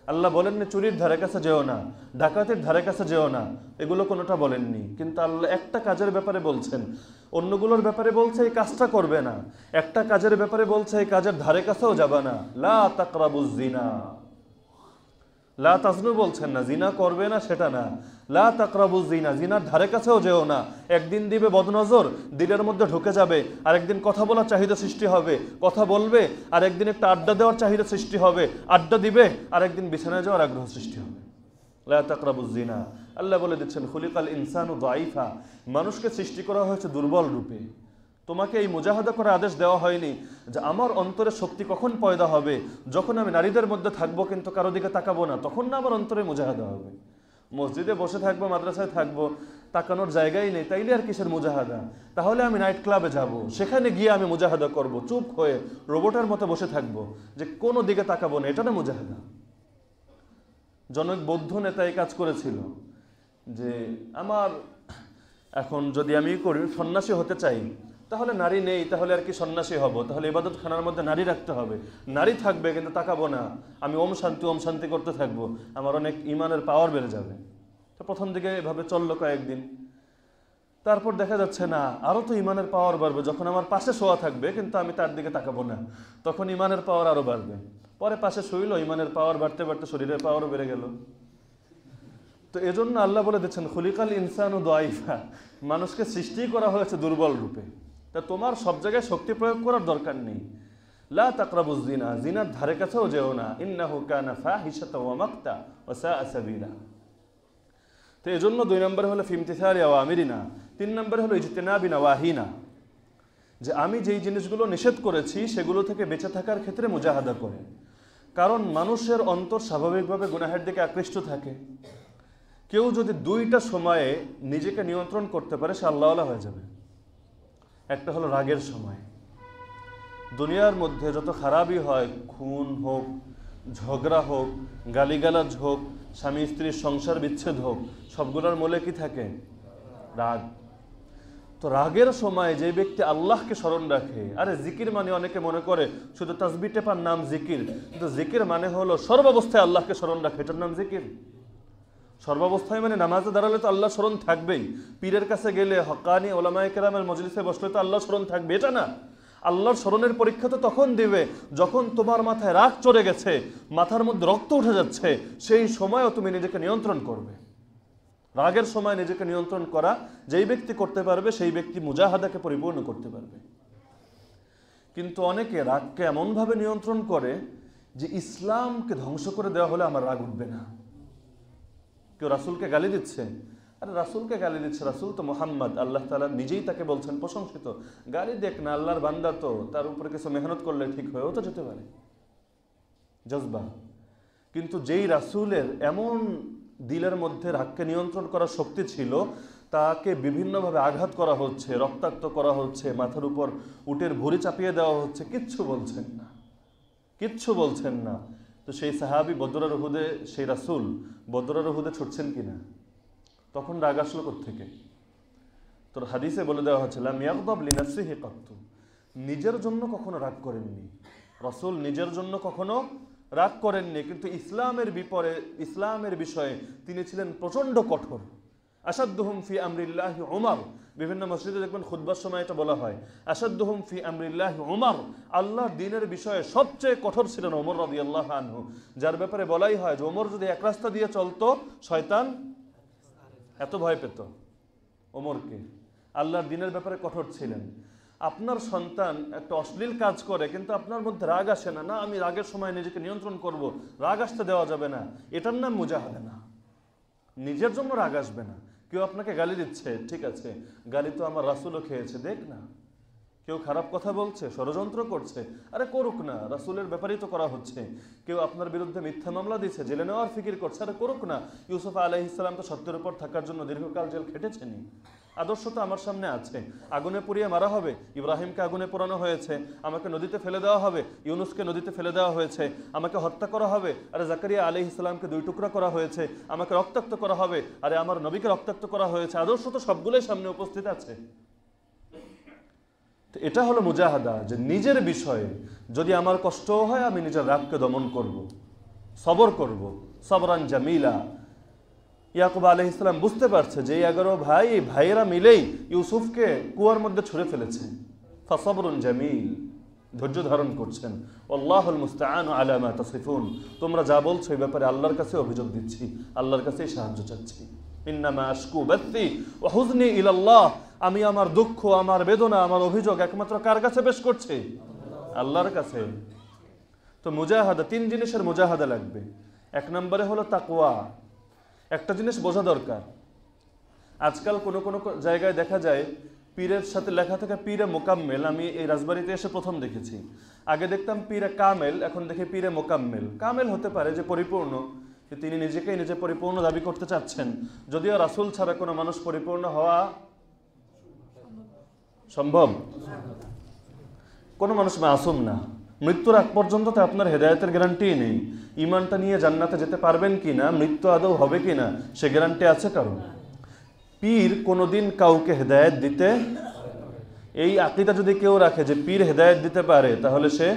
আল্লাহ বলেননি চুরির ধারে কাছে যেও না, ডাকাতির ধারে কাছে যেও না, এগুলো কোনোটা বলেননি। কিন্তু আল্লাহ একটা কাজের ব্যাপারে বলছেন, অন্যগুলোর ব্যাপারে বলছে এই কাজটা করবে না, একটা কাজের ব্যাপারে বলছে এই কাজের ধারে কাছেও যাবে না। লা তাকরাবুজ জিনা, লা তাজনু বলছেন না, জিনা করবে না সেটা না, লা তাকরাবুজ জিনা, জিনার ধারে কাছেও যেও না। একদিন দিবে বদনজর, দিনের মধ্যে ঢুকে যাবে, আর একদিন কথা বলার চাহিদা সৃষ্টি হবে, কথা বলবে, আর একদিন একটা আড্ডা দেওয়ার চাহিদা সৃষ্টি হবে, আড্ডা দিবে, আর একদিন বিছানায় যাওয়ার আগ্রহ সৃষ্টি হবে। লা তাকরাবুজ জিনা, আল্লাহ বলে দিচ্ছেন খুলিকাল ইনসানু দাঈফা, মানুষকে সৃষ্টি করা হয়েছে দুর্বল রূপে। তোমাকে এই মুজাহাদা করার আদেশ দেওয়া হয়নি যে আমার অন্তরে শক্তি কখন পয়দা হবে, যখন আমি নারীদের মধ্যে থাকবো কিন্তু কারো দিকে তাকাবো না, তখন না আমার অন্তরে মুজাহাদা হবে। মসজিদে বসে থাকবো, মাদ্রাসায় থাকবো, তাকানোর জায়গাই নেই, তাইলে আর কিসের মুজাহাদা? তাহলে আমি নাইট ক্লাবে যাব, সেখানে গিয়ে আমি মুজাহাদা করব, চুপ হয়ে রোবটের মতো বসে থাকবো, যে কোনো দিকে তাকাবো না, এটা না মুজাহাদা। জনক বৌদ্ধ নেতা এই কাজ করেছিল যে আমার এখন যদি আমি করি সন্ন্যাসী হতে চাই, তাহলে নারী নেই, তাহলে আর কি সন্ন্যাসী হব, তাহলে ইবাদত খানার মধ্যে নারী রাখতে হবে, নারী থাকবে কিন্তু তাকাবো না, আমি ওম শান্তি করতে থাকবো, আমার অনেক ইমানের পাওয়ার বেড়ে যাবে। তো প্রথম দিকে এভাবে চললো কয়েকদিন, তারপর দেখা যাচ্ছে না, আরও তো ইমানের পাওয়ার বাড়বে, যখন আমার পাশে শোয়া থাকবে কিন্তু আমি তার দিকে তাকাবো না, তখন ইমানের পাওয়ার আরও বাড়বে। পরে পাশে শুইল, ইমানের পাওয়ার বাড়তে বাড়তে শরীরের পাওয়ারও বেড়ে গেল। তো এজন্য আল্লাহ বলে দিচ্ছেন খুলিকাল ইনসানু দাইফা, মানুষকে সৃষ্টি করা হয়েছে দুর্বল রূপে। তা তোমার সব জায়গায় শক্তি প্রয়োগ করার দরকার নেই। লা তাকরাবুজ জিনা, জিনার ধারে কাছেও যেও না, ইন্নাহু কানা ফাহিশাতাও ওয়া মাকতা ওয়া সাআ সাবিলা। তো এজন্য 2 নম্বরে হলো ফিমতিসালি আওয়ামিরিনা, 3 নম্বরে হলো ইজতিনাবি নাওয়াহিনা, যে আমি যেই জিনিসগুলো নিষেধ করেছি সেগুলো থেকে বেঁচে থাকার ক্ষেত্রে মুজাহাদা করে। কারণ মানুষের অন্তর স্বাভাবিকভাবে গুনাহের দিকে আকৃষ্ট থাকে। কেউ যদি 2টা সময়ে নিজেকে নিয়ন্ত্রণ করতে পারে সে আল্লাহওয়ালা হয়ে যাবে। একটা হলো রাগের সময়। দুনিয়ার মধ্যে যত খারাপই হয়, খুন হোক, ঝগড়া হোক, গালিগালাজ হোক, স্বামী স্ত্রীর সংসার বিচ্ছেদ হোক, সবগুলোর মূলে কি থাকে? রাগ। তো রাগের সময় যে ব্যক্তি আল্লাহকে স্মরণ রাখে, আরে জিকির মানে অনেকে মনে করে শুধু তাসবিহ টেপার নাম জিকির, কিন্তু জিকির মানে হলো সর্বাবস্থায় আল্লাহকে স্মরণ রাখে, এটার নাম জিকির। সর্বাবস্থায় মানে নামাজে দাঁড়ালে তো আল্লাহ স্মরণ থাকবেই, পীরের কাছে গেলে, হক্কানি ওলামায়ে কেরামের মজলিসে বসলে তো আল্লাহ স্মরণ থাকবে, এটা না। আল্লাহর স্মরণের পরীক্ষা তো তখন দিবে যখন তোমার মাথায় রাগ চড়ে গেছে, মাথার মধ্যে রক্ত উঠে যাচ্ছে, সেই সময়ও তুমি নিজেকে নিয়ন্ত্রণ করবে। রাগের সময় নিজেকে নিয়ন্ত্রণ করা যেই ব্যক্তি করতে পারবে সেই ব্যক্তি মুজাহাদাকে পরিপূর্ণ করতে পারবে। কিন্তু অনেকে রাগকে এমনভাবে নিয়ন্ত্রণ করে যে ইসলামকে ধ্বংস করে দেওয়া হলে আমার রাগ উঠবে না। কেউ রাসূলকে গালি দিচ্ছে, আরে রাসূলকে গালি দিচ্ছে, রাসূল তো মুহাম্মদ, আল্লাহ তাআলা নিজেই তাকে বলছেন প্রশংসিত, গালি দেখ না, আল্লাহর বান্দা তো, তার উপরে কিছু মেহনত করলে ঠিক হয়েও তো যেতে পারে, জজবা। কিন্তু যেই রাসূলের এমন দিলের মধ্যে রাগকে নিয়ন্ত্রণ করার শক্তি ছিল, তাকে বিভিন্নভাবে আঘাত করা হচ্ছে, রক্তাক্ত করা হচ্ছে, মাথার উপর উটের ভুঁড়ি চাপিয়ে দেওয়া হচ্ছে, কিচ্ছু বলছেন না, কিচ্ছু বলছেন না। তো সেই সাহাবী বদরের উহুদে, সেই রাসূল বদরের উহুদে ছুটছেন কিনা? তখন রাগ আসলো কোত্থেকে? তোর হাদিসে বলে দেওয়া হচ্ছে লাম ইয়াগদাব লিনাফসিহি কাত্তু, নিজের জন্য কখনো রাগ করেননি রাসূল, নিজের জন্য কখনো রাগ করেননি। কিন্তু ইসলামের বিষয়ে তিনি ছিলেন প্রচণ্ড কঠোর। আসাদ্দুহুম ফি আমরিল্লাহি উমর, বিভিন্ন মসজিদে দেখবেন খুতবার সময় এটা বলা হয়, আসাদ্দুহুম ফি আমরিল্লাহি উমর, আল্লাহর দ্বীনের বিষয়ে সবচেয়ে কঠোর ছিলেন ওমর রাদিয়াল্লাহু আনহু, যার ব্যাপারে বলাই হয় যে ওমর যদি এক রাস্তা দিয়ে চলতো শয়তান এত ভয় পেত ওমরকে। আল্লাহর দ্বীনের ব্যাপারে কঠোর ছিলেন। আপনার সন্তান একটা অশ্লীল কাজ করে কিন্তু আপনার মধ্যে রাগ আসে না, না আমি রাগের সময় নিজেকে নিয়ন্ত্রণ করব, রাগ আসতে দেওয়া যাবে না, এটার নাম মুজাহাদা না। নিজের জন্য রাগ আসবে না। কেউ আপনাকে গালি দিচ্ছে, ঠিক আছে, গালি তো আমার রাসূলও খেয়েছে, দেখ না। কেউ খারাপ কথা বলছে, ষড়যন্ত্র করছে, আরে করুক না, রাসূলের ব্যাপারেই তো করা হচ্ছে। কেউ আপনার বিরুদ্ধে মিথ্যা মামলা দিচ্ছে, জেলে নেওয়ার ফিকির করছে, আরে করুক না। ইউসুফ আলাইহিস সালাম তো সত্যের উপর থাকার জন্য দীর্ঘকাল জেল খেটেছেনই। আদর্শ তো আমার সামনে আছে, আগুনে পুড়িয়ে মারা হবে, ইব্রাহিমকে আগুনে পোড়ানো হয়েছে, আমাকে নদীতে ফেলে দেওয়া হবে, ইউনুসকে নদীতে ফেলে দেওয়া হয়েছে, আমাকে হত্যা করা হবে, আরে জাকারিয়া আলাইহিস সালামকে 2 টুকরা করা হয়েছে, আমাকে রক্তাক্ত করা হবে, আরে আমার নবীকে রক্তাক্ত করা হয়েছে। আদর্শ তো সবগুলোই সামনে উপস্থিত আছে। তো এটা হলো মুজাহাদা, যে নিজের বিষয়ে যদি আমার কষ্ট হয় আমি নিজের রাগকে দমন করব, সবর করব, সবরান জামিলা। ইয়াকুব আলাইহিস সালাম বুঝতে পারছে যে 11 ভাইয়েরা মিলেই ইউসুফকে কুয়ার মধ্যে ছুঁড়ে ফেলেছে। ফাসবরুন জামিল, ধৈর্য ধারণ করছেন। আল্লাহুল মুস্তাআনু আলা মা তাসিফুন, তোমরা যা বলছো এই ব্যাপারে আল্লাহর কাছে অভিযোগ দিচ্ছি, আল্লাহর কাছেই সাহায্য চাচ্ছি। ইন্নামা আশকু বাথি ওয়া হুজনি ইলাল্লাহ, আমি আমার দুঃখ, আমার বেদনা, আমার অভিযোগ একমাত্র কার কাছে পেশ করছি? আল্লাহর কাছে। তো মুজাহাদা, 3 জিনিসের মুজাহাদা লাগবে। 1 নম্বরে হলো তাকওয়া। একটা জিনিস বোঝা দরকার, আজকাল কোনো কোনো জায়গায় দেখা যায় পীরের সাথে লেখা থাকে পীরে মোকাম্মেল। আমি এই রাজবাড়িতে এসে প্রথম দেখেছি, আগে দেখতাম পীরে কামেল, এখন দেখি পীরে মোকাম্মেল। কামেল হতে পারে যে পরিপূর্ণ, যে তিনি নিজেকেই নিজে পরিপূর্ণ দাবি করতে চাচ্ছেন, যদিও রাসূল ছাড়া কোনো মানুষ পরিপূর্ণ হওয়া সম্ভব, কোনো মানুষ মাসুম না। মৃত্যুর আগ পর্যন্ত তো আপনার হেদায়েতের গ্যারান্টি নেই। ইমানটা নিয়ে জান্নাতে যেতে পারবেন কিনা, মৃত্যু আদৌ হবে কিনা, সে গ্যারান্টি আছে কারো? পীর কোনোদিন কাউকে হেদায়েত দিতে, এই আকীদা যদি কেউ রাখে যে পীর হেদায়েত দিতে পারে, তাহলে সে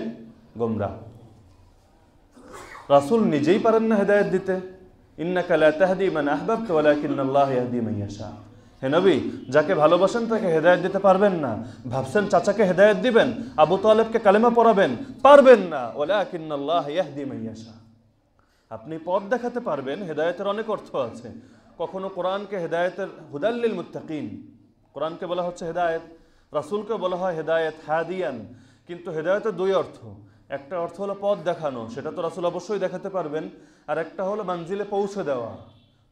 গোমরাহ। রাসূল নিজেই পারেন না হেদায়েত দিতে। ইন্নাকা লা তাহদি মান আহবাবতা ওয়ালাকিন্নাল্লাহ ইয়াহদি মান ইয়াশা। হে নবী, যাকে ভালোবাসেন তাকে হেদায়েত দিতে পারবেন না। ভাবছেন চাচাকে হেদায়েত দিবেন, আবু তালেবকে কালেমা পড়াবেন, পারবেন না। ওয়ালাকিন্নাল্লাহ ইয়াহদি মান ইয়াশা। আপনি পথ দেখাতে পারবেন, হেদায়েতের অনেক অর্থ আছে। কখনো কোরআনকে হেদায়েতের হুদাল লিল মুত্তাকিন, কোরআনকে বলা হচ্ছে হেদায়েত, রাসূলকে বলা হয় হেদায়েত হাদিয়ান। কিন্তু হেদায়েতের দুই অর্থ, একটা অর্থ হলো পথ দেখানো, সেটা তো রাসূল অবশ্যই দেখাতে পারবেন। আর একটা হলো মানজিলে পৌঁছে দেওয়া।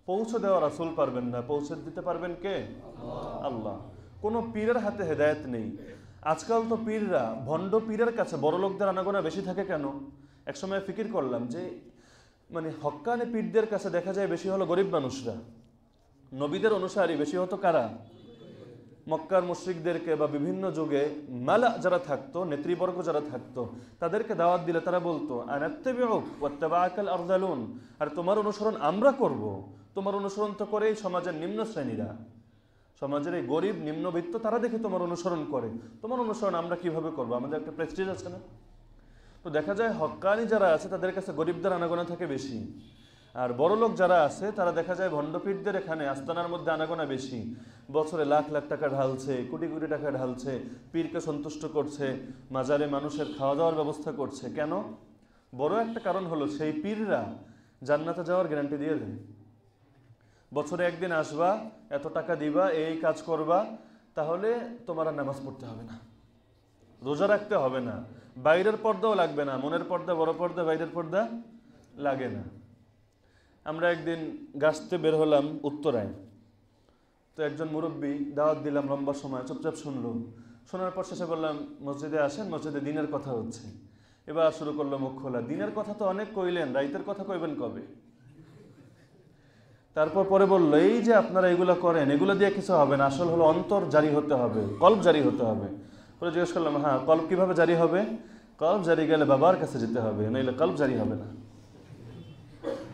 পৌঁছে দেওয়া রাসূল পারবেন না, পৌঁছে দিতে পারবেন কে? আল্লাহ। কোনো পীরের হাতে হেদায়েত নেই। আজকাল তো পীররা, ভণ্ড পীরের কাছে বড় লোকদের আনাগোনা বেশি থাকে কেন? একসময় ফিকির করলাম যে মানে হক্কানি পীরদের কাছে দেখা যায় বেশি হলো গরিব মানুষরা। নবীদের অনুসারী বেশি হতো কারা? মক্কার মুশরিকদেরকে বা বিভিন্ন যুগে মালা যারা থাকতো, নেতৃবর্গ যারা থাকতো, তাদেরকে দাওয়াত দিলে তারা বলতো আনাত্তাবিউক ওয়াত্তাবাআকাল আরযালুন, আর তোমার অনুসরণ আমরা করব। তোমার অনুসরণ তো করেই সমাজের নিম্ন শ্রেণীরা, সমাজের এই গরিব নিম্নবিত্ত, তারা দেখে তোমার অনুসরণ করে। তোমার অনুসরণ আমরা কিভাবে করবো? আমাদের একটা প্রেস্টিজ আছে না? তো দেখা যায় হক্কানি যারা আছে তাদের কাছে গরিবদের আনাগোনা থাকে বেশি, আর বড় লোক যারা আছে তারা দেখা যায় ভণ্ডপীরদের এখানে আস্তানার মধ্যে আনাগোনা বেশি। বছরে লাখ লাখ টাকা ঢালছে, কোটি কোটি টাকা ঢালছে, পীরকে সন্তুষ্ট করছে, মাজারে মানুষের খাওয়া দাওয়ার ব্যবস্থা করছে। কেন? বড় একটা কারণ হলো সেই পীররা জান্নাতে যাওয়ার গ্যারান্টি দিয়ে দেয়। বছরে একদিন আসবা, এত টাকা দিবা, এই কাজ করবা, তাহলে তোমার আর নামাজ পড়তে হবে না, রোজা রাখতে হবে না, বাইরের পর্দাও লাগবে না। মনের পর্দা বড় পর্দা, বাইরের পর্দা লাগে না। আমরা একদিন গাছতে বের হলাম উত্তরায়, তো একজন মুরব্বী দাওয়াত দিলাম, লম্বা সময় চুপচাপ শুনলো। শোনার পর শেষে বললাম মসজিদে আসেন, মসজিদে দিনের কথা হচ্ছে। এবার শুরু করলো মুখ খোলা, দিনের কথা তো অনেক কইলেন, রাইতের কথা কইবেন কবে? তারপর পরে বললো এই যে আপনারা এগুলো করেন, এগুলো দিয়ে কিছু হবে না, আসল হলো অন্তর জারি হতে হবে, কলব জারি হতে হবে। পরে জিজ্ঞেস করলাম হ্যাঁ, কলব কিভাবে জারি হবে? কলব জারি গেলে বাবার কাছে যেতে হবে, নইলে কলব জারি হবে না।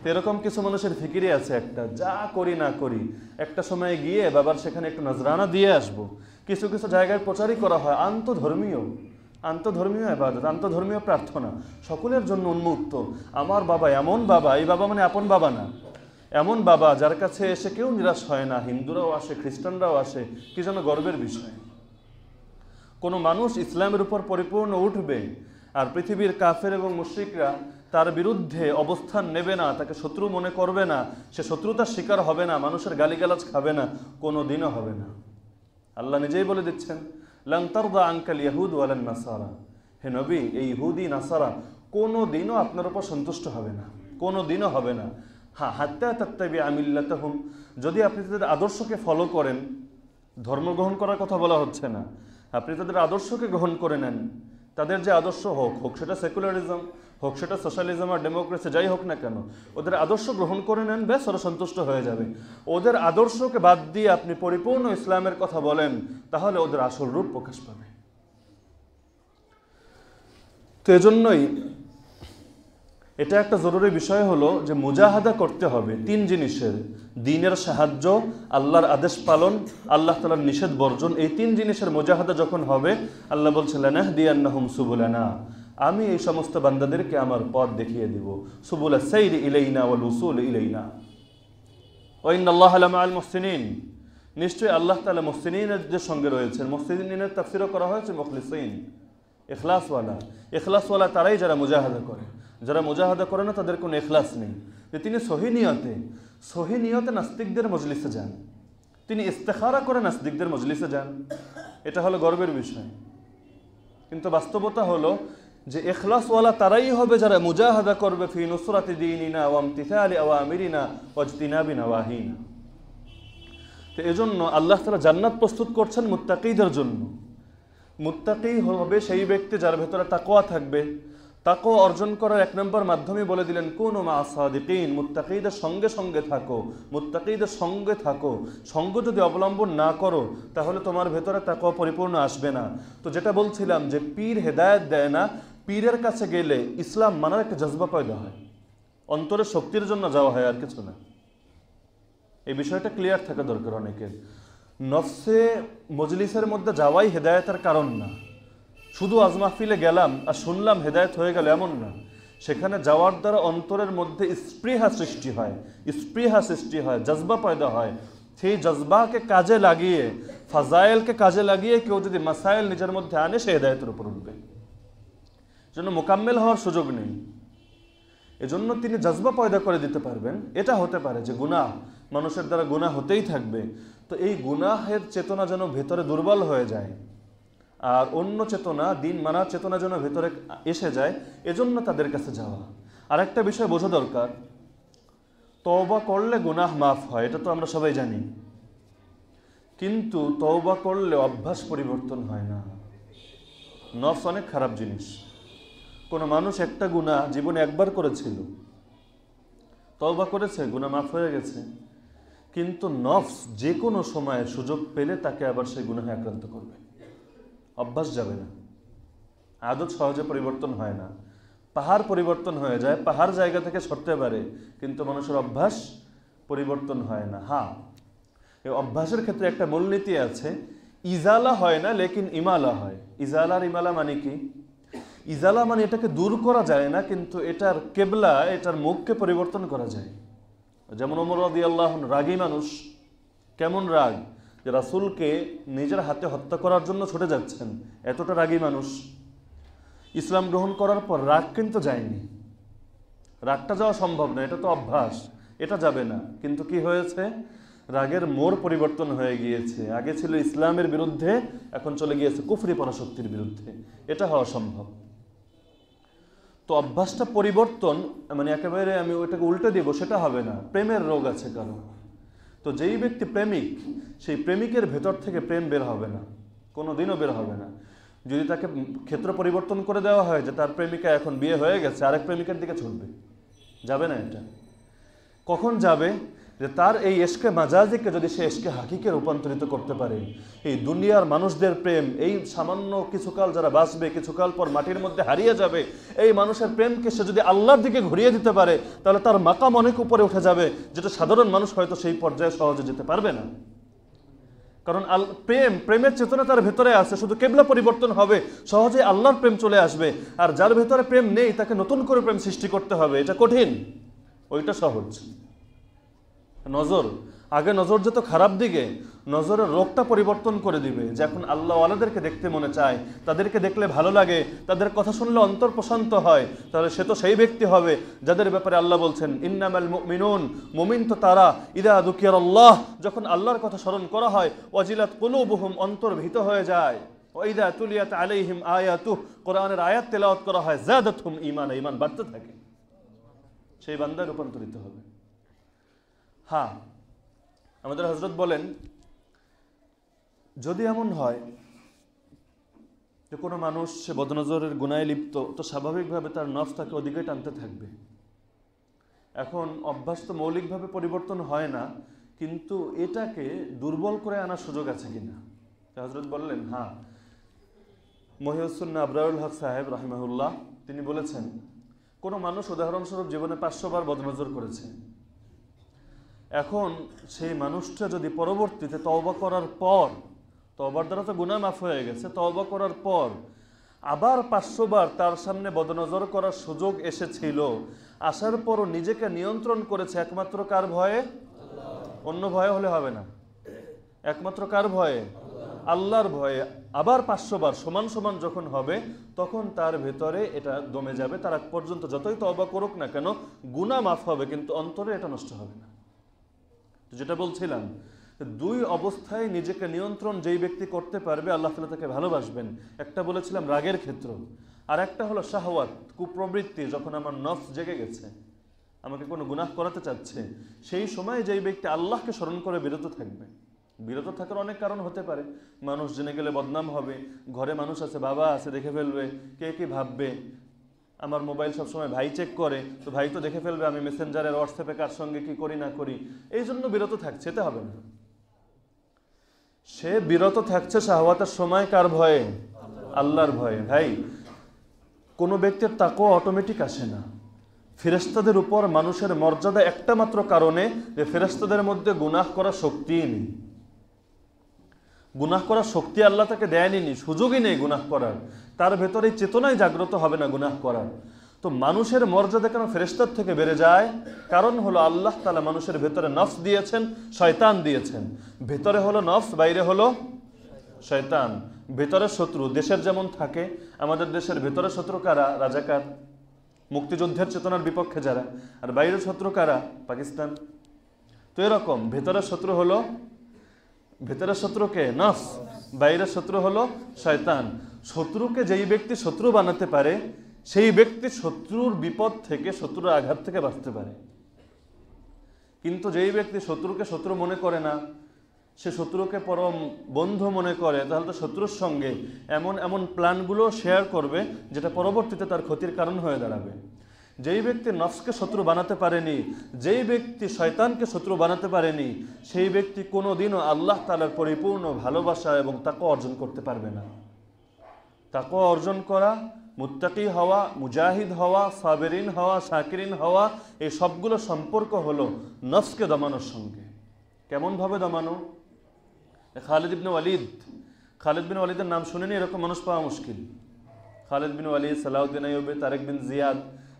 এরকম কিছু মানুষের ফিকিরে আছে একটা, যা করি না করি একটা সময় গিয়ে বাবার সেখানে একটু নজরানা দিয়ে আসবো। কিছু কিছু জায়গায় প্রচারই করা হয় আন্তধর্মীয় ইবাদত, আন্তধর্মীয় প্রার্থনা, সকলের জন্য উন্মুক্ত। আমার বাবা এমন বাবা, এই বাবা মানে আপন বাবা না, এমন বাবা যার কাছে এসে কেউ নিরাশ হয় না, হিন্দুরাও আসে, খ্রিস্টানরাও আসে। কি যেন গর্বের বিষয়। কোনো মানুষ ইসলামের উপর পরিপূর্ণ উঠবে আর পৃথিবীর কাফের এবং মুশরিকরা তার বিরুদ্ধে অবস্থান নেবে না, তাকে শত্রু মনে করবে না, সে শত্রুতার শিকার হবে না, মানুষের গালিগালাজ খাবে না, কোনো দিনও হবে না। আল্লাহ নিজেই বলে দিচ্ছেন লান তারদা আনকাল ইয়াহুদ ওয়ালান নাসারা। হে নবী, এই ইহুদি নাসারা কোনো দিনও আপনার উপর সন্তুষ্ট হবে না, কোনো দিনও হবে না। হ্যাঁ, হাত্তা তাত্তাবিআ মিল্লাতাহুম, যদি আপনি তাদের আদর্শকে ফলো করেন, ধর্ম গ্রহণ করার কথা বলা হচ্ছে না, আপনি তাদের আদর্শকে গ্রহণ করে নেন, তাদের যে আদর্শ হোক সেটা সেকুলারিজম, হোক সেটা সোশ্যালিজম আর ডেমোক্রেসি, যাই হোক না কেন, ওদের আদর্শ গ্রহণ করে নেন, ব্যাস ওরা সন্তুষ্ট হয়ে যাবে। ওদের আদর্শকে বাদ দিয়ে আপনি পরিপূর্ণ ইসলামের কথা বলেন, তাহলে ওদের আসল রূপ প্রকাশ পাবে। তো এজন্যই এটা একটা জরুরি বিষয় হলো যে মুজাহাদা করতে হবে তিন জিনিসের, দ্বীনের সাহায্য, আল্লাহর আদেশ পালন, আল্লাহ তাআলার নিষেধ বর্জন। এই তিন জিনিসের মুজাহাদা যখন হবে, আল্লাহ বলছেন লানাহদিয়ান্নাহুম সুবুলানা, আমি এই সমস্ত বান্দাদেরকে আমার পথ দেখিয়ে দিব। সুবুলা সাইরি ইলাইনা ওয়াল উসুল ইলাইনা ওয়া ইন্নাল্লাহা লামাআল মুহসিনিন, নিশ্চয়ই আল্লাহ তাআলা মুহসিনিনের সঙ্গে রয়েছেন। মুহসিনিনের তাফসীরও করা হয়েছে মুখলিসিন, ইখলাসওয়ালা তারাই যারা মুজাহাদা করে। যারা মুজাহাদা করে না তাদের কোনো ইখলাস নেই। যে তিনি সহি নিয়তে নাস্তিকদের মজলিসে যান, তিনি ইস্তেখারা করে নাস্তিকদের মজলিসে যান, এটা হলো গর্বের বিষয়। কিন্তু বাস্তবতা হলো যে ইখলাসওয়ালা তারাই হবে যারা মুজাহাদা করবে ফি নুসরাতি দীনিনা ওয়া ইমতিসালি আওয়ামিরিনা ওয়া ইজতিনাবি নাওয়াহিনা। তো এজন্য আল্লাহ তাআলা জান্নাত প্রস্তুত করছেন মুত্তাকীদের জন্য। মুত্তাকী হবে সেই ব্যক্তি যার ভেতরে তাকওয়া থাকবে। তাকওয়া অর্জন করার এক নম্বর মাধ্যমে বলে দিলেন কুনু মা সাদিকিন, মুত্তাকীদের সঙ্গে সঙ্গে থাকো, মুত্তাকীদের সঙ্গে থাকো। সঙ্গ যদি অবলম্বন না করো তাহলে তোমার ভেতরে তাকওয়া পরিপূর্ণ আসবে না। তো যেটা বলছিলাম যে পীর হেদায়েত দেয় না, পীরের কাছে গেলে ইসলাম মানার একটা জজবা পয়দা হয়, অন্তরের শক্তির জন্য যাওয়া হয়, আর কিছু না। এই বিষয়টা ক্লিয়ার থাকা দরকার অনেকের। নফসে মজলিসের মধ্যে যাওয়াই হেদায়েতের কারণ না। শুধু আজ মাহফিলে গেলাম আর শুনলাম হেদায়েত হয়ে গেল, এমন না। সেখানে যাওয়ার দ্বারা অন্তরের মধ্যে স্পৃহা সৃষ্টি হয়, জজবা পয়দা হয়। সেই জজবাকে কাজে লাগিয়ে, ফাজাইলকে কাজে লাগিয়ে কেউ যদি মাসাইল নিজের মধ্যে আনে, সে হেদায়েতের উপর উঠবে। জন্য মোকাম্মেল হওয়ার সুযোগ নেই। এজন্য তিনি জজবা পয়দা করে দিতে পারবেন। এটা হতে পারে যে গুনাহ, মানুষের দ্বারা গুনাহ হতেই থাকবে, তো এই গুনাহের চেতনা যেন ভেতরে দুর্বল হয়ে যায়, আর অন্য চেতনা, দিন মানার চেতনা যেন ভেতরে এসে যায়, এজন্য তাদের কাছে যাওয়া। আর একটা বিষয় বোঝা দরকার, তওবা করলে গুনাহ মাফ হয়, এটা তো আমরা সবাই জানি। কিন্তু তওবা করলে অভ্যাস পরিবর্তন হয় না। নফস অনেক খারাপ জিনিস। কোনো মানুষ একটা গুনাহ জীবনে একবার করেছিল, তওবা করেছে, গুনাহ মাফ হয়ে গেছে, কিন্তু নফস যে কোনো সময়ে সুযোগ পেলে তাকে আবার সেই গুনাহে আক্রান্ত করবে। অভ্যাস যাবে না, আদত সহজে পরিবর্তন হয় না। পাহাড় পরিবর্তন হয়ে যায়, পাহাড় জায়গা থেকে সরতে পারে, কিন্তু মানুষের অভ্যাস পরিবর্তন হয় না। হ্যাঁ, এই অভ্যাসের ক্ষেত্রে একটা মূলনীতি আছে, ইজালা হয় না, লেকিন ইমালা হয়। ইজালা আর ইমালা মানে কি? ইজালা মানে এটাকে দূর করা যায় না, কিন্তু এটার কেবলা, এটার মুখকে পরিবর্তন করা যায়। যেমন ওমর রাদিয়াল্লাহু আনহু, রাগী মানুষ, কেমন রাগ যে রাসূলকে নিজের হাতে হত্যা করার জন্য ছুটে যাচ্ছেন, এতটা রাগী মানুষ। ইসলাম গ্রহণ করার পর রাগ কিন্তু যায়নি, রাগটা যাওয়া সম্ভব না, এটা তো অভ্যাস, এটা যাবে না। কিন্তু কি হয়েছে, রাগের মোড় পরিবর্তন হয়ে গিয়েছে। আগে ছিল ইসলামের বিরুদ্ধে, এখন চলে গিয়েছে কুফরি পরাশক্তির বিরুদ্ধে। এটা হওয়া সম্ভব। তো অভ্যাসটা পরিবর্তন মানে একেবারে আমি ওইটাকে উল্টে দিব, সেটা হবে না। প্রেমের রোগ আছে কারো, তো যেই ব্যক্তি প্রেমিক, সেই প্রেমিকের ভেতর থেকে প্রেম বের হবে না, কোনোদিনও বের হবে না। যদি তাকে ক্ষেত্র পরিবর্তন করে দেওয়া হয় যে তার প্রেমিকা এখন বিয়ে হয়ে গেছে, আরেক প্রেমিকের দিকে ছুটবে, যাবে না। এটা কখন যাবে, যে তার এই এশকে মাজাজিকে যদি সে এশকে হাকিকে রূপান্তরিত করতে পারে। এই দুনিয়ার মানুষদের প্রেম, এই সামান্য কিছুকাল যারা বাঁচবে, কিছুকাল পর মাটির মধ্যে হারিয়ে যাবে, এই মানুষের প্রেমকে সে যদি আল্লাহর দিকে ঘুরিয়ে দিতে পারে, তাহলে তার মাকাম অনেক উপরে উঠে যাবে, যেটা সাধারণ মানুষ হয়তো সেই পর্যায়ে সহজে যেতে পারবে না। কারণ প্রেমের চেতনা তার ভেতরে আছে, শুধু কেবলা পরিবর্তন হবে, সহজে আল্লাহর প্রেম চলে আসবে। আর যার ভেতরে প্রেম নেই, তাকে নতুন করে প্রেম সৃষ্টি করতে হবে, এটা কঠিন, ওইটা সহজ। নজর, আগে নজর যেত খারাপ দিকে, নজরের রোগটা পরিবর্তন করে দিবে। যে এখন আল্লাহ ওয়ালাদেরকে দেখতে মনে চায়, তাদেরকে দেখলে ভালো লাগে, তাদের কথা শুনলে অন্তর প্রশান্ত হয়, তাহলে সে তো সেই ব্যক্তি হবে যাদের ব্যাপারে আল্লাহ বলছেন ইন্নামাল মুমিনুন, মুমিন তো তারা, ইদা যুকিরাল্লাহ, যখন আল্লাহর কথা স্মরণ করা হয়, ওয়াজিলাত কুলুবুহুম, অন্তর ভীত হয়ে যায়, ওয়া ইদা তুলিয়াত আলাইহিম আয়াতুহু, কোরআনের আয়াত তেলাওয়াত করা হয়, যাদাতহুম ঈমানা, ঈমান বাড়তে থাকে, সেই বান্দা রূপান্তরিত হবে। হ্যাঁ, আমাদের হযরত বলেন, যদি এমন হয় যে কোনো মানুষ সে বদনজরের গুনাহে লিপ্ত, তো স্বাভাবিকভাবে তার নফস তাকে ওদিকে টানতে থাকবে। এখন অভ্যাস তো মৌলিকভাবে পরিবর্তন হয় না, কিন্তু এটাকে দুর্বল করে আনার সুযোগ আছে কিনা। হযরত বললেন, হ্যাঁ। মহিউস সুন্নাহ আবরারুল হক সাহেব রাহিমাহুল্লাহ তিনি বলেছেন, কোনো মানুষ উদাহরণস্বরূপ জীবনে 500 বার বদনজর করেছে। এখন সেই মানুষটা যদি পরবর্তীতে তওবা করার পর, তওবার দ্বারা তো গুনাহ মাফ হয়ে গেছে, তওবা করার পর আবার 500 বার তার সামনে বদনজর করার সুযোগ এসেছিল, আসার পরও নিজেকে নিয়ন্ত্রণ করেছে একমাত্র কার ভয়ে? অন্য ভয়ে হলে হবে না, একমাত্র কার ভয়ে? আল্লাহর ভয়ে। আবার 500 বার সমান সমান যখন হবে, তখন তার ভেতরে এটা দমে যাবে। তার আগ পর্যন্ত যতই তওবা করুক না কেন, গুনাহ মাফ হবে, কিন্তু অন্তরে এটা নষ্ট হবে না। যেটা বলছিলাম, দুই অবস্থায় নিজেকে নিয়ন্ত্রণ যেই ব্যক্তি করতে পারবে, আল্লাহ তাআলা তাকে ভালোবাসবেন। একটা বলেছিলাম রাগের ক্ষেত্র, আর একটা হলো শাহওয়াত, কুপ্রবৃত্তি। যখন আমার নফস জেগে গেছে, আমাকে কোনো গুনাহ করাতে চাচ্ছে, সেই সময় যেই ব্যক্তি আল্লাহকে স্মরণ করে বিরত থাকবে। বিরত থাকার অনেক কারণ হতে পারে। মানুষ জেনে গেলে বদনাম হবে, ঘরে মানুষ আছে, বাবা আছে, দেখে ফেলবে, কে কি ভাববে। আমার মোবাইল সবসময় ভাই চেক করে, তো ভাই তো দেখে ফেলবে আমি মেসেঞ্জারের হোয়াটসঅ্যাপে কার সঙ্গে কি করি না করি, এই জন্য বিরত থাকছে। এটা হবে না। সে বিরত থাকছে শাহওয়াতের সময় কার ভয়ে? আল্লাহর ভয়ে। ভাই, কোনো ব্যক্তির তাকওয়া অটোমেটিক আসে না। ফেরেশতাদের উপর মানুষের মর্যাদা একটা মাত্র কারণে যে ফেরেশতাদের মধ্যে গুনাহ করার শক্তিই নেই। গুনাহ করার শক্তি আল্লাহ তাকে দেয়নি, সুযোগই নেই গুনাহ করার। তার ভেতরে চেতনাই জাগ্রত হবে না গুনাহ করার। তো মানুষের মর্যাদা কেন ফেরেশতার থেকে বেড়ে যায়? কারণ হলো আল্লাহ তাআলা মানুষের ভেতরে নফস দিয়েছেন, শয়তান দিয়েছেন। ভেতরে হলো নফস, বাইরে হলো শয়তান। ভেতরের শত্রু দেশের যেমন থাকে, আমাদের দেশের ভেতরের শত্রু কারা? রাজাকার, মুক্তিযুদ্ধের চেতনার বিপক্ষে যারা। আর বাইরের শত্রু কারা? পাকিস্তান। তো এরকম ভেতরের শত্রু হলো, ভেতরের শত্রুকে নফস, বাইরের শত্রু হলো শয়তান। শত্রুকে যেই ব্যক্তি শত্রু বানাতে পারে, সেই ব্যক্তি শত্রুর বিপদ থেকে, শত্রুর আঘাত থেকে বাঁচতে পারে। কিন্তু যেই ব্যক্তি শত্রুকে শত্রু মনে করে না, সে শত্রুকে পরম বন্ধু মনে করে, তাহলে তো শত্রুর সঙ্গে এমন এমন প্ল্যানগুলো শেয়ার করবে যেটা পরবর্তীতে তার ক্ষতির কারণ হয়ে দাঁড়াবে। যেই ব্যক্তি নফসকে শত্রু বানাতে পারেনি, যেই ব্যক্তি শয়তানকে শত্রু বানাতে পারেনি, সেই ব্যক্তি কোনোদিনও আল্লাহ তাআলার পরিপূর্ণ ভালোবাসা এবং তাকওয়া অর্জন করতে পারবে না। তাকওয়া অর্জন করা, মুত্তাকি হওয়া, মুজাহিদ হওয়া, সাবেরিন হওয়া, শাকিরিন হওয়া, এই সবগুলো সম্পর্ক হলো নফসকে দমানোর সঙ্গে। কেমনভাবে দমানো? খালিদ ইবনে ওয়ালিদ, খালিদ বিন ওয়ালিদের নাম শুনেনি এরকম মানুষ পাওয়া মুশকিল। খালিদ বিন ওয়ালিদ, সালাউদ্দিন আইয়ুবী, তারেক বিন জিয়াদ,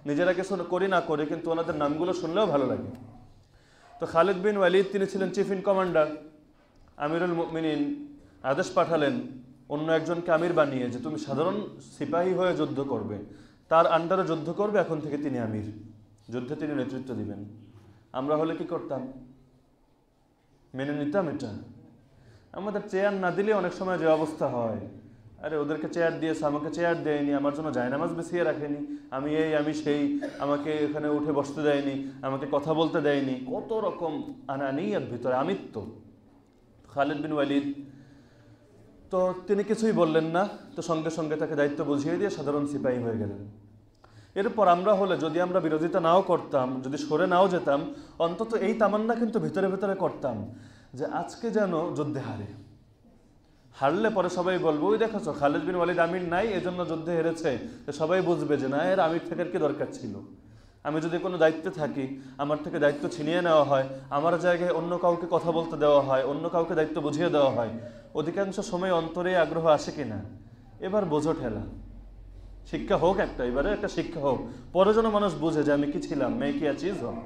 নিজেরা কিছু করি না করে কিন্তু ওনাদের নামগুলো শুনলেও ভালো লাগে। তো খালিদ বিন ওয়ালিদ তিনি ছিলেন চিফ ইন কমান্ডার, আমিরুল মুমিনিন। আদেশ পাঠালেন অন্য একজনকে আমির বানিয়ে যে তুমি সাধারণ সিপাহী হয়ে যুদ্ধ করবে, তার আন্ডারে যুদ্ধ করবে, এখন থেকে তিনি আমির, যুদ্ধে তিনি নেতৃত্ব দিবেন। আমরা হলে কি করতাম? মেনে নিতাম এটা। আমাদের চেয়ার না দিলে অনেক সময় যে অবস্থা হয়, আরে ওদেরকে চেয়ার দিয়েছে, আমাকে চেয়ার দেয়নি, আমার জন্য জায়নামাজ বিছিয়ে রাখেনি, আমি এই আমি সেই, আমাকে এখানে উঠে বসতে দেয়নি, আমাকে কথা বলতে দেয়নি, কত রকম আনানিয়ার ভিতরে আমিত্ব। খালিদ বিন ওয়ালিদ তো তিনি কিছুই বললেন না, তো সঙ্গে সঙ্গে তাকে দায়িত্ব বুঝিয়ে দিয়ে সাধারণ সিপাহী হয়ে গেলেন। এরপর আমরা হলে যদি আমরা বিরোধিতা নাও করতাম, যদি সরে নাও যেতাম, অন্তত এই তামান্না কিন্তু ভিতরে ভিতরে করতাম যে আজকে যেন যুদ্ধে হারলে পরে সবাই বলবো ওই দেখেছো খালিদ বিন ওয়ালিদ আমির নাই, এজন্য যুদ্ধে হেরেছে। সবাই বুঝবে যে না, এর আমির থাকার কি দরকার ছিল। আমি যদি কোনো দায়িত্বে থাকি, আমার থেকে দায়িত্ব ছিনিয়ে নেওয়া হয়, আমার জায়গায় অন্য কাউকে কথা বলতে দেওয়া হয়, অন্য কাউকে দায়িত্ব বুঝিয়ে দেওয়া হয়, অধিকাংশ সময় অন্তরে আগ্রহ আসে কিনা? এবার বোঝো ঠেলা। শিক্ষা হোক একটা, এবারে একটা শিক্ষা হোক, পরে যেন মানুষ বুঝে যে আমি কি ছিলাম, মেয়ে কি চিজ হোক।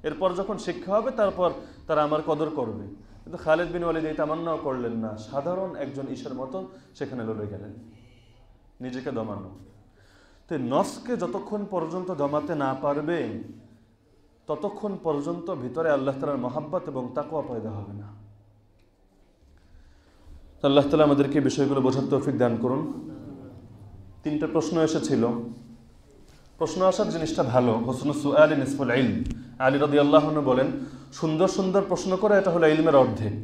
এরপর যখন শিক্ষা হবে তারপর তারা আমার কদর করবে। কিন্তু খালিদ বিন ওয়ালিদ এই তামান্নাও করলেন না, সাধারণ একজন ঈশের মতো সেখানে লড়ে গেলেন, নিজেকে দমানো। তো নফসকে যতক্ষণ পর্যন্ত দমাতে না পারবে ততক্ষণ পর্যন্ত ভিতরে আল্লাহ তাআলার মহাব্বত এবং তাকওয়া পয়দা হবে না। আল্লাহ তাআলা আমাদেরকে এই বিষয়গুলো বোঝার তৌফিক দান করুন। 3টা প্রশ্ন এসেছিল, প্রশ্ন আসার জিনিসটা ভালো, হুসনুস সুআলি নিসফুল ইলম। আলী রাদিয়াল্লাহু আনহু বলেন সুন্দর সুন্দর প্রশ্ন করা এটা হলো ইলমের অর্ধেক।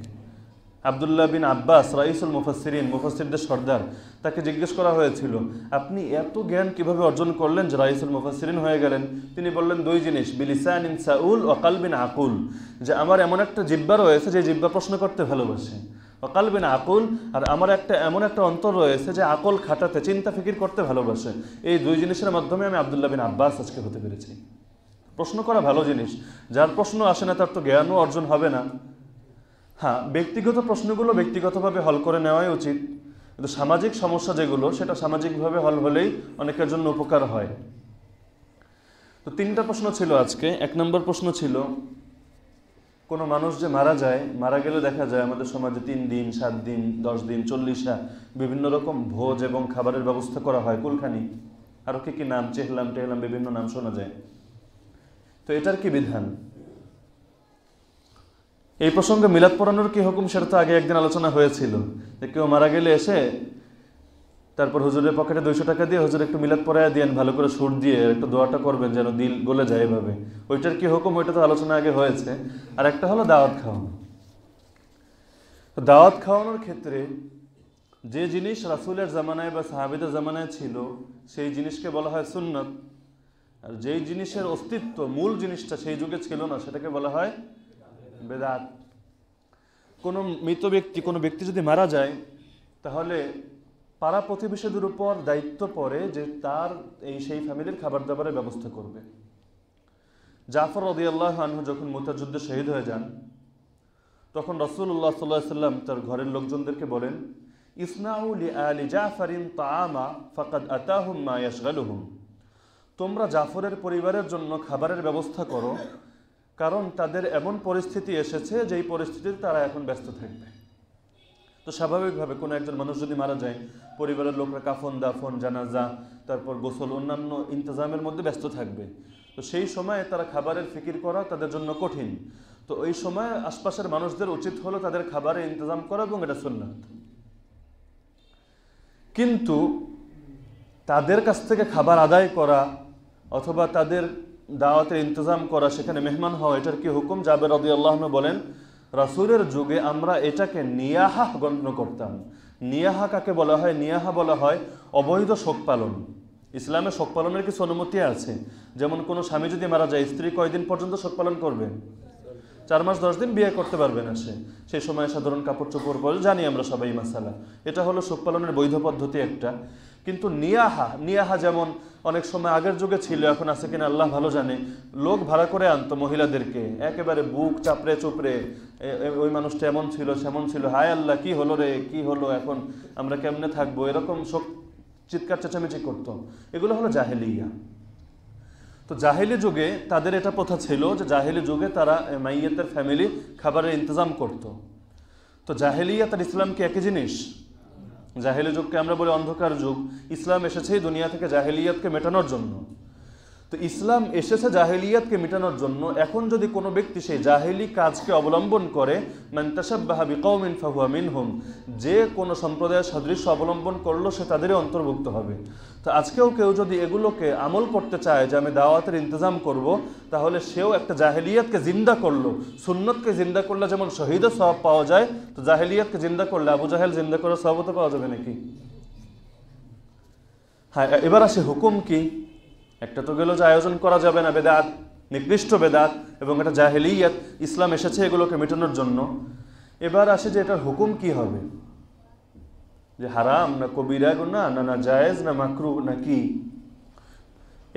আব্দুল্লাহ বিন আব্বাস রাইসুল মুফাসসিরিন, মুফাসসিরদের সর্দার, তাকে জিজ্ঞেস করা হয়েছিল আপনি এত জ্ঞান কিভাবে অর্জন করলেন যে রাইসুল মুফাসসিরিন হয়ে গেলেন? তিনি বললেন 2 জিনিস, বিলিসানিন সাউল ওয়া কলবিন আকুল, যে আমার এমন একটা জিহ্বা রয়েছে যে জিহ্বা প্রশ্ন করতে ভালোবাসে, ওয়া কলবিন আকুল, আর আমার একটা এমন একটা অন্তর রয়েছে যে আকল খাটাতে, চিন্তা ফিকির করতে ভালোবাসে। এই 2 জিনিসের মাধ্যমে আমি আব্দুল্লাহ বিন আব্বাস আজকে হতে পেরেছি। প্রশ্ন করা ভালো জিনিস, যার প্রশ্ন আসে না তার তো জ্ঞানও অর্জন হবে না। হ্যাঁ, ব্যক্তিগত প্রশ্নগুলো ব্যক্তিগতভাবে হল করে নেওয়াই উচিত, কিন্তু সামাজিক সমস্যা যেগুলো সেটা সামাজিকভাবে হল হলেই অনেকের জন্য উপকার হয়। তো 3টা প্রশ্ন ছিল আজকে। 1 নম্বর প্রশ্ন ছিল কোনো মানুষ যে মারা যায়, মারা গেলে দেখা যায় আমাদের সমাজে 3 দিন, 7 দিন, 10 দিন, 40 বিভিন্ন রকম ভোজ এবং খাবারের ব্যবস্থা করা হয়, কুলখানি, আরও কি নাম, চেহলাম টেহলাম, বিভিন্ন নাম শোনা যায়। তো এটার কি বিধান? এই প্রসঙ্গে মিলাদ পড়ানোর কি হুকুম সেটা তো আগে একদিন আলোচনা হয়েছিল, যে কেউ মারা গেলে এসে তারপর হুজুরের পকেটে 200 টাকা দিয়ে হুজুর একটু মিলাদ পড়ায় দিয়েন, ভালো করে সুর দিয়ে একটু দোয়াটা করবেন যেন দিল গলে যায় এভাবে। ওইটার কি হুকুম? ওইটা তো আলোচনা আগে হয়েছে। আর একটা হলো দাওয়াত খাওয়ানো। দাওয়াত খাওয়ানোর ক্ষেত্রে যে জিনিস রাসূলের জামানায় বা সাহাবীদের জামানায় ছিল সেই জিনিসকে বলা হয় সুন্নাত, আর যেই জিনিসের অস্তিত্ব, মূল জিনিসটা সেই যুগে ছিল না সেটাকে বলা হয় বেদাত। কোনো মৃত ব্যক্তি, কোনো ব্যক্তি যদি মারা যায় তাহলে পাড়া প্রতিবেশীদের উপর দায়িত্ব পড়ে যে তার সেই ফ্যামিলির খাবার দাবারের ব্যবস্থা করবে। জাফর রাদিয়াল্লাহু আনহু যখন মুতার যুদ্ধে শহীদ হয়ে যান, তখন রাসূলুল্লাহ সাল্লাল্লাহু আলাইহি ওয়াসাল্লাম তার ঘরের লোকজনদেরকে বলেন, ইসনাউ লিআলি জাফরিন তাআমা ফাকাদ আতাহুম মা ইয়াশগালুহুম, তোমরা জাফরের পরিবারের জন্য খাবারের ব্যবস্থা করো, কারণ তাদের এমন পরিস্থিতি এসেছে যেই পরিস্থিতিতে তারা এখন ব্যস্ত থাকবে। তো স্বাভাবিকভাবে কোনো একজন মানুষ যদি মারা যায়, পরিবারের লোকরা কাফন দাফন জানাজা তারপর গোসল অন্যান্য ইন্তজামের মধ্যে ব্যস্ত থাকবে। তো সেই সময় তারা খাবারের ফিকির করা তাদের জন্য কঠিন। তো ওই সময় আশপাশের মানুষদের উচিত হলো তাদের খাবারের ইন্তজাম করা, এবং এটা সুন্নাত। কিন্তু তাদের কাছ থেকে খাবার আদায় করা অথবা তাদের দাওয়াতের ইন্তজাম করা, সেখানে মেহমান হওয়া, এটার কি হুকুম? জাবের রাদিয়াল্লাহু আনহু বলেন, রাসূলের যুগে আমরা এটাকে নিয়াহা গণ্য করতাম। নিয়াহা কাকে বলা হয়? নিয়াহা বলা হয় অবৈধ শোক পালন। ইসলামে শোক পালনের কিছু অনুমতি আছে। যেমন কোনো স্বামী যদি মারা যায়, স্ত্রী কয়দিন পর্যন্ত শোক পালন করবে? 4 মাস 10 দিন, বিয়ে করতে পারবে না সে। সেই সময় সাধারণ কাপড় চোপড় পরে, জানি আমরা সবাই মাসালা। এটা হলো শোক পালনের বৈধ পদ্ধতি একটা। কিন্তু নিয়াহা যেমন অনেক সময় আগের যুগে ছিল, এখন আছে কিনা আল্লাহ ভালো জানে, লোক ভাড়া করে আনতো মহিলাদেরকে, একেবারে বুক চাপড়ে চুপড়ে, ওই মানুষটা এমন ছিল সেমন ছিল, হায় আল্লাহ কি হলো রে, কি হলো, এখন আমরা কেমনে থাকবো, এরকম শোক চিৎকার চেঁচামেচি করতো। এগুলো হলো জাহেলিয়া। তো জাহেলি যুগে তাদের এটা প্রথা ছিল যে জাহেলি যুগে তারা মাইয়াতের ফ্যামিলি খাবারের ইন্তজাম করত। তো জাহেলিয়াত আর ইসলাম কি একই জিনিস? জাহেলি যুগকে আমরা বলি অন্ধকার যুগ। ইসলাম এসেছে এই দুনিয়া থেকে জাহেলিয়াতকে মেটানোর জন্য। তো ইসলাম এসেছে জাহেলিয়াতকে মেটানোর জন্য। এখন যদি কোনো ব্যক্তি সেই জাহেলি কাজকে অবলম্বন করে, মান তাশাব্বাহা বিকওমিন ফাহুয়া মিনহুম, যে কোনো সম্প্রদায়ের সাদৃশ্য অবলম্বন করলো সে তাদেরই অন্তর্ভুক্ত হবে। তো আজকেও কেউ যদি এগুলোকে আমল করতে চায় যে আমি দাওয়াতের ইন্তজাম করব, তাহলে সেও একটা জাহেলিয়াতকে জিন্দা করলো। সুন্নতকে জিন্দা করলে যেমন শহীদের সওয়াব পাওয়া যায়, তো জাহেলিয়াতকে জিন্দা করলে আবু জাহেল জিন্দা করার সওয়াবও তো পাওয়া যাবে নাকি? হ্যাঁ, এবার আসে হুকুম কি? একটা তো গেল যে আয়োজন করা যাবে না, বেদাত, নিকৃষ্ট বেদাত, এবং এটা জাহেলিয়াত, ইসলাম এসেছে এগুলোকে মেটানোর জন্য। এবার আসে যে এটার হুকুম কি হবে, যে হারাম না কবিরা গুনাহ না জায়েজ না মাকরুহ না কি?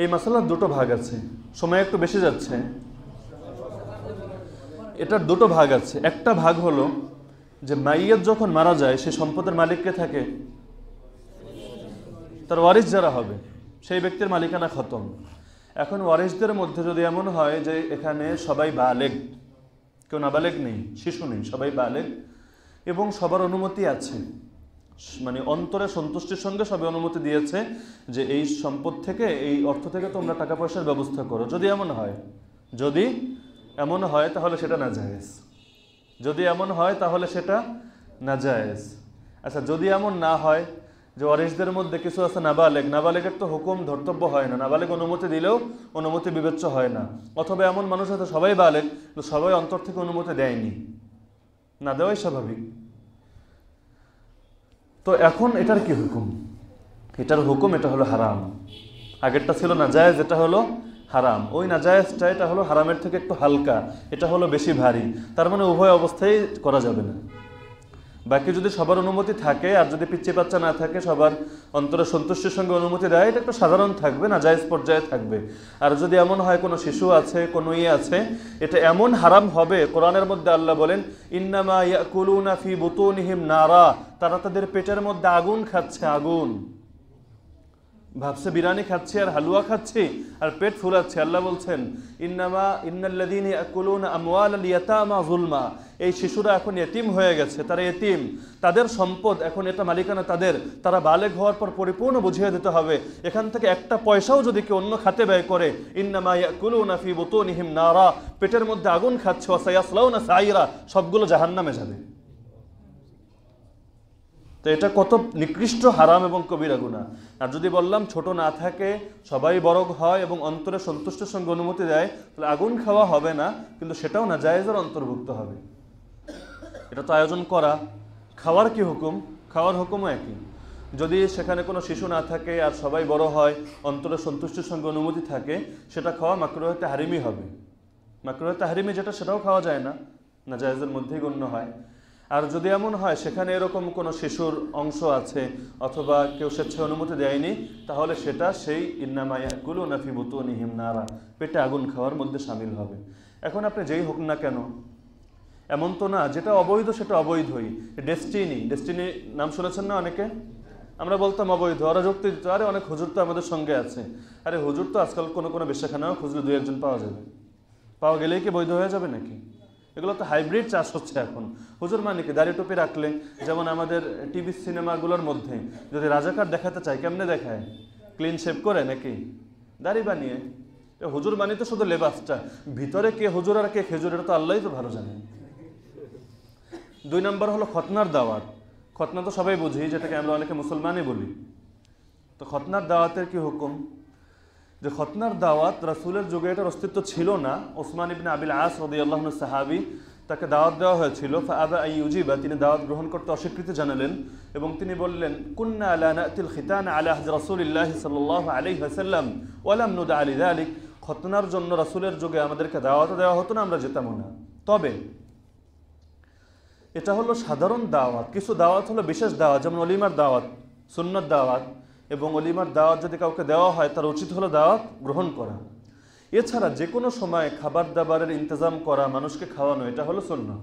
এই মাসালার দুটো ভাগ আছে। সময় একটু বেশি যাচ্ছে। এটার দুটো ভাগ আছে। একটা ভাগ হলো যে মাইয়াত যখন মারা যায় সে সম্পদের মালিক কে থাকে? তার ওয়ারিস যারা হবে সেই ব্যক্তির মালিকানা খতম। এখন ওয়ারিসদের মধ্যে যদি এমন হয় যে এখানে সবাই বালেগ, কেউ নাবালেগ নেই, শিশু নেই, সবাই বালেগ, এবং সবার অনুমতি আছে, মানে অন্তরে সন্তুষ্টির সঙ্গে সবাই অনুমতি দিয়েছে যে এই সম্পদ থেকে, এই অর্থ থেকে তোমরা টাকা পয়সার ব্যবস্থা করো, যদি এমন হয় তাহলে সেটা নাজায়েজ। যদি এমন হয় তাহলে সেটা নাজায়েজ। আচ্ছা, যদি এমন না হয় যে ওয়ারিসদের মধ্যে কিছু আছে নাবালেগ, নাবালেগের তো হুকুম ধর্তব্য হয় না, নাবালেগ অনুমতি দিলেও অনুমতি বিবেচ্য হয় না, অথবা এমন মানুষ আছে সবাই বালেগ, সবাই অন্তর থেকে অনুমতি দেয়নি, না দেওয়াই স্বাভাবিক। তো এখন এটার কি হুকুম? এটার হুকুম এটা হলো হারাম। আগেরটা ছিল নাজায়েজ, এটা হলো হারাম। ওই নাজায়েজটা এটা হলো হারামের থেকে একটু হালকা, এটা হলো বেশি ভারী। তার মানে উভয় অবস্থায় করা যাবে না। বাকি যদি সবার অনুমতি থাকে আর যদি পিচ্ছি বাচ্চা না থাকে, সবার অন্তরে সন্তুষ্টির সঙ্গে অনুমতি দেয়, এটা একটু সাধারণ থাকবে, নাজায়েজ পর্যায়ে থাকবে। আর যদি এমন হয় কোনো শিশু আছে, কোনো আছে, এটা এমন হারাম হবে, কোরআনের মধ্যে আল্লাহ বলেন ইন্নামা ইয়াকুলুনা ফি বুতুনিহিম নারা, তারা তাদের পেটের মধ্যে আগুন খাচ্ছে, আগুন। ভাবছে বিরিয়ানি খাচ্ছি আর হালুয়া খাচ্ছি আর পেট ফুলাচ্ছে। আল্লাহ বলছেন ইন্নাল্লাযীনা ইয়াকুলুনা আমওয়ালাল ইয়াতামা যুলমা, এই শিশুরা এখন ইতিম হয়ে গেছে, তারা ইতিম, তাদের সম্পদ এখন এটা মালিকানা তাদের, তারা বালেগ হওয়ার পর পরিপূর্ণ বুঝিয়ে দিতে হবে। এখান থেকে একটা পয়সাও যদি কেউ অন্য খাতে ব্যয় করে, ইন্নামা ইয়াকুলুনা ফি বুতুনিহিম নারা, পেটের মধ্যে আগুন খাচ্ছে, ওয়া সায়াসলাউনা সাইরা, সবগুলো জাহান্নামে যাবে। তো এটা কত নিকৃষ্ট হারাম এবং কবিরা গুনাহ। আর যদি বললাম ছোট না থাকে, সবাই বড় হয় এবং অন্তরে সন্তুষ্টের সঙ্গে অনুমতি দেয়, তাহলে আগুন খাওয়া হবে না, কিন্তু সেটাও না জায়েজের অন্তর্ভুক্ত হবে। এটা তো আয়োজন করা। খাওয়ার কি হুকুম? খাওয়ার হুকুমও একই। যদি সেখানে কোনো শিশু না থাকে আর সবাই বড় হয়, অন্তরে সন্তুষ্টির সঙ্গে অনুমতি থাকে, সেটা খাওয়া মাকরুহে তাহরিমি হবে। মাকরুহে তাহরিমি যেটা, সেটাও খাওয়া যায় না, জায়েজের মধ্যেই গণ্য হয়। আর যদি এমন হয় সেখানে এরকম কোনো শিশুর অংশ আছে অথবা কেউ স্বেচ্ছায় অনুমতি দেয়নি, তাহলে সেটা সেই ইন্নামা ইয়াকুলুনা ফি বুতুনিহিম নারা, পেটে আগুন খাওয়ার মধ্যে শামিল হবে। এখন আপনি যেই হোক না কেন, এমন তো না যেটা অবৈধ সেটা অবৈধই। ডেস্টিনি নাম শুনেছেন না অনেকে? আমরা বলতাম অবৈধ, ওরা যুক্তি দিত, আরে অনেক হুজুর তো আমাদের সঙ্গে আছে। আরে হুজুর তো আজকাল কোনো বেশ্যাখানাও খুঁজলে 2-1 পাওয়া যাবে, পাওয়া গেলেই কি বৈধ হয়ে যাবে নাকি? এগুলো তো হাইব্রিড চাষ হচ্ছে এখন। হুজুর মানে কি দাড়ি টুপি রাখলে, যেমন আমাদের টিভি সিনেমাগুলোর মধ্যে যদি রাজাকার দেখাতে চায় কেমনে দেখায়? ক্লিন শেভ করে নাকি দাড়ি বানিয়ে? হুজুর মানে তো শুধু লেবাসটা, ভিতরে কে হুজুর আর কে খেজুর এটা তো আল্লাহই তো ভালো জানেন। 2 নম্বর হলো খতনার দাওয়াত। খতনা তো সবাই বুঝি, যেটাকে আমরা অনেকে মুসলমানই বলি। তো খতনার দাওয়াতের কি হুকুম? যে খতনার দাওয়াত রাসূলের যুগে এটার অস্তিত্ব ছিল না। ওসমান ইবনে আবিল আস রাদিয়াল্লাহু আনহু সাহাবী, তাকে দাওয়াত দেওয়া হয়েছিল, ফাআবা আন ইউজিবা, তিনি দাওয়াত গ্রহণ করতে অস্বীকৃতি জানালেন এবং তিনি বললেন, কুন্না লা নাতিল খিতান আলা আহদি রাসূলিল্লাহি সাল্লাল্লাহু আলাইহি ওয়াসাল্লাম ওয়া লাম নুদা লিযালিক, খতনার জন্য রাসূলের যুগে আমাদেরকে দাওয়াত দেওয়া হতো না, আমরা যেতাম না। তবে এটা হলো সাধারণ দাওয়াত। কিছু দাওয়াত হলো বিশেষ দাওয়াত, যেমন অলিমার দাওয়াত, সুন্নাত দাওয়াত, এবং অলিমার দাওয়াত যদি কাউকে দেওয়া হয় তার উচিত হলো দাওয়াত গ্রহণ করা। এছাড়া যে কোনো সময় খাবার দাবারের ইন্তজাম করা, মানুষকে খাওয়ানো, এটা হলো সুন্নাহ।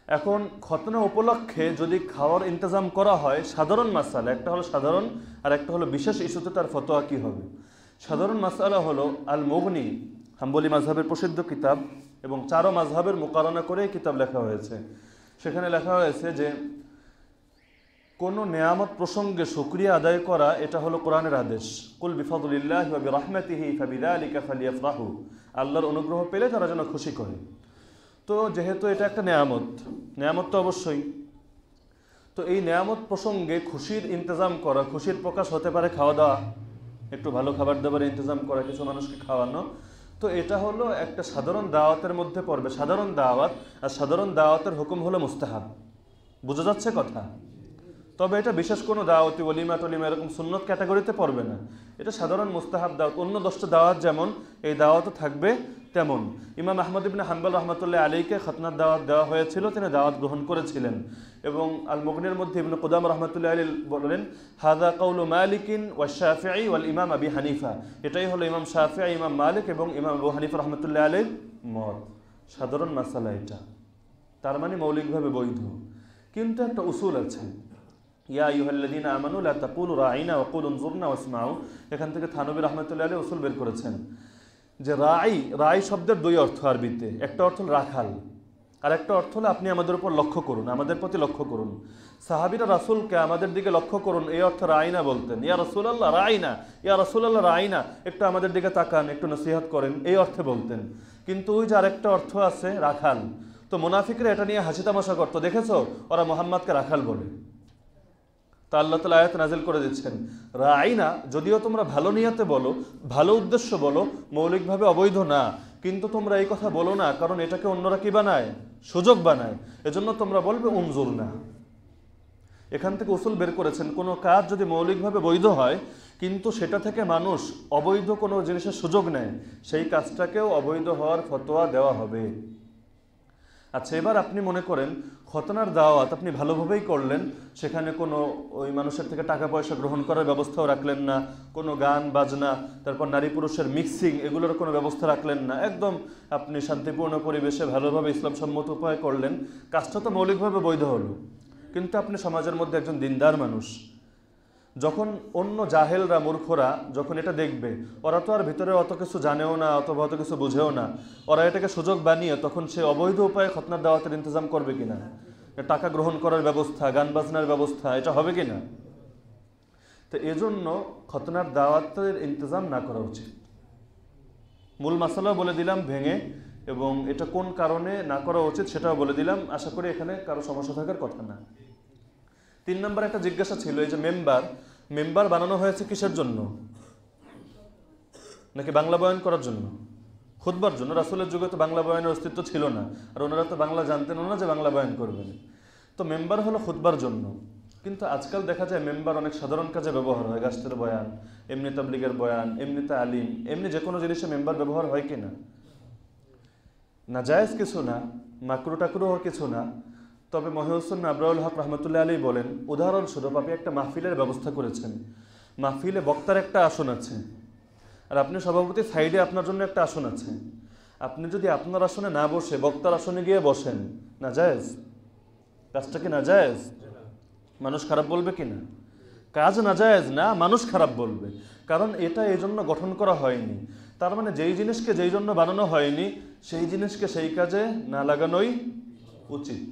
এখন খতনা উপলক্ষে যদি খাওয়ার ইন্তজাম করা হয়, সাধারণ মাসালা, একটা হলো সাধারণ আর একটা হলো বিশেষ ইস্যুতে তার ফতোয়া কী হবে। সাধারণ মাসালা হলো আল মুগনি, হাম্বলি মাযহাবের প্রসিদ্ধ কিতাব, এবং 4 মাযহাবের মুকারনা করে কিতাব লেখা হয়েছে। সেখানে লেখা হয়েছে যে কোনো নেয়ামত প্রসঙ্গে শুকরিয়া আদায় করা, এটা হলো কোরআনের আদেশ। কুল বিফাদলিল্লাহি ওয়া বিরহমাতিহি ফাবিযালিকা ফালিয়াফরাহু, আল্লাহর অনুগ্রহ পেলে তারা যেন খুশি করে। তো যেহেতু এটা একটা নেয়ামত তো অবশ্যই, তো এই নেয়ামত প্রসঙ্গে খুশির ইন্তজাম করা, খুশির প্রকাশ হতে পারে খাওয়া দাওয়া, একটু ভালো খাবার দাবারের ইন্তজাম করা, কিছু মানুষকে খাওয়ানো। তো এটা হলো একটা সাধারণ দাওয়াতের মধ্যে পড়বে, সাধারণ দাওয়াত। আর সাধারণ দাওয়াতের হুকুম হলো মুস্তাহাব। বোঝা যাচ্ছে কথা? তবে এটা বিশেষ কোনো দাওয়াতি ওলিমা টলিমা এরকম সুন্নত ক্যাটাগরিতে পড়বে না, এটা সাধারণ মুস্তাহাব দাওয়াত। অন্য 10টা দাওয়াত যেমন, এই দাওয়াতও থাকবে তেমন। ইমাম আহমদ ইবনে হাম্বল রহমতুল্লাহ আলাইকে খতনার দাওয়াত দেওয়া হয়েছিল, তিনি দাওয়াত গ্রহণ করেছিলেন। এবং আল মুগনির মধ্যে ইবনে কুদামা রহমতুল্লাহ আলাইহি বলেন, হাযা কাউলু মালিকিন ওয়া শাফিঈ ওয়াল ইমাম আবি হানিফা, এটাই হলো ইমাম শাফিঈ, ইমাম মালিক এবং ইমাম আবু হানিফা রহমতুল্লাহ আলাইহির মত। সাধারণ মাসালা এটা, তার মানে মৌলিকভাবে বৈধ, কিন্তু একটা উসুল আছে। ইয়া আইয়ুহাল্লাযীনা আমানু লা তাকুলু রাঈনা ওয়া কুলু উনজুরনা ওয়াসমাউ, এখান থেকে থানবী রাহমাতুল্লাহ আলাইহি উসুল বের করেছেন যে রাই শব্দের 2 অর্থ আরবিতে। একটা অর্থ হলো রাখাল, আর একটা অর্থ হলো আপনি আমাদের উপর লক্ষ্য করুন, আমাদের প্রতি লক্ষ্য করুন। সাহাবীরা রাসূলকে আমাদের দিকে লক্ষ্য করুন এই অর্থে রাঈনা বলতেন। ইয়া রাসূলুল্লাহ রাঈনা, ইয়া রাসূলুল্লাহ রাঈনা, একটু আমাদের দিকে তাকান, একটু নসিহত করেন, এই অর্থে বলতেন। কিন্তু ওই যে আরেকটা অর্থ আছে রাখাল, তো মুনাফিকরা এটা নিয়ে হাসি তামাশা করতো, দেখেছো ওরা মুহাম্মদকে রাখাল বলে। তা আল্লাহ তাআলা আয়াত নাযিল করে দিচ্ছেন, রাঈনা যদিও তোমরা ভালো নিয়তে বলো, ভালো উদ্দেশ্য বলো, মৌলিকভাবে অবৈধ না, কিন্তু তোমরা এই কথা বলো না, কারণ এটাকে অন্যরা কি বানায়? সুযোগ বানায়। এজন্য তোমরা বলবে উনজুরনা। এখান থেকে উসুল বের করেছেন, কোনো কাজ যদি মৌলিকভাবে বৈধ হয় কিন্তু সেটা থেকে মানুষ অবৈধ কোনো জিনিসের সুযোগ নেয়, সেই কাজটাকেও অবৈধ হওয়ার ফতোয়া দেওয়া হবে। আচ্ছা, এবার আপনি মনে করেন খতনার দাওয়াত আপনি ভালোভাবেই করলেন, সেখানে কোনো ওই মানুষের থেকে টাকা পয়সা গ্রহণ করার ব্যবস্থাও রাখলেন না, কোনো গান বাজনা, তারপর নারী পুরুষের মিক্সিং, এগুলোর কোনো ব্যবস্থা রাখলেন না, একদম আপনি শান্তিপূর্ণ পরিবেশে ভালোভাবে ইসলাম সম্মত উপায় করলেন, কাজটা তো মৌলিকভাবে বৈধ হলো। কিন্তু আপনি সমাজের মধ্যে একজন দিনদার মানুষ, যখন অন্য জাহেলরা, মূর্খরা যখন এটা দেখবে, ওরা তো আর ভিতরে অত কিছু জানেও না অথবা অত কিছু বুঝেও না, ওরা এটাকে সুযোগ বানিয়ে তখন সে অবৈধ উপায়ে খতনার দাওয়াতের ইন্তজাম করবে কিনা, টাকা গ্রহণ করার ব্যবস্থা, গান বাজনার ব্যবস্থা, এটা হবে কিনা? তো এজন্য খতনার দাওয়াতের ইন্তজাম না করা উচিত। মূল মাসালা বলে দিলাম ভেঙে, এবং এটা কোন কারণে না করা উচিত সেটাও বলে দিলাম। আশা করি এখানে কারো সমস্যা থাকার কথা না। 3 নম্বর একটা জিজ্ঞাসা ছিল, এই যে মেম্বার বানানো হয়েছে কিসের জন্য? নাকি বাংলা বয়ান করার জন্য? খুতবার জন্য। রাসূলের যুগে তো বাংলা বয়ানের অস্তিত্ব ছিল না, আর ওনারা তো বাংলা জানতেন না যে বাংলা বয়ান করবেন। তো মেম্বার হলো খুতবার জন্য। কিন্তু আজকাল দেখা যায় মেম্বার অনেক সাধারণ কাজে ব্যবহার হয়, গাছের বয়ান, এমনি তাবলিগের বয়ান, এমনিতে আলিম, এমনি যে কোনো জিনিসে মেম্বার ব্যবহার হয় কিনা? না জায়েজ কিছু না, মাকরু টাকরুও কিছু না। তবে মহিউসুন আবরাউল হক রহমতুল্লাহ আলী বলেন, উদাহরণস্বরূপ আপনি একটা মাহফিলের ব্যবস্থা করেছেন, মাহফিলে বক্তার একটা আসন আছে, আর আপনি সভাপতি সাইডে আপনার জন্য একটা আসন আছে। আপনি যদি আপনার আসনে না বসে বক্তার আসনে গিয়ে বসেন, না জায়েজ? কাজটা কি না জায়েজ? মানুষ খারাপ বলবে কি না? কাজ না জায়েজ না, মানুষ খারাপ বলবে, কারণ এটা এই জন্য গঠন করা হয়নি। তার মানে যেই জিনিসকে যেই জন্য বানানো হয়নি সেই জিনিসকে সেই কাজে না লাগানোই উচিত।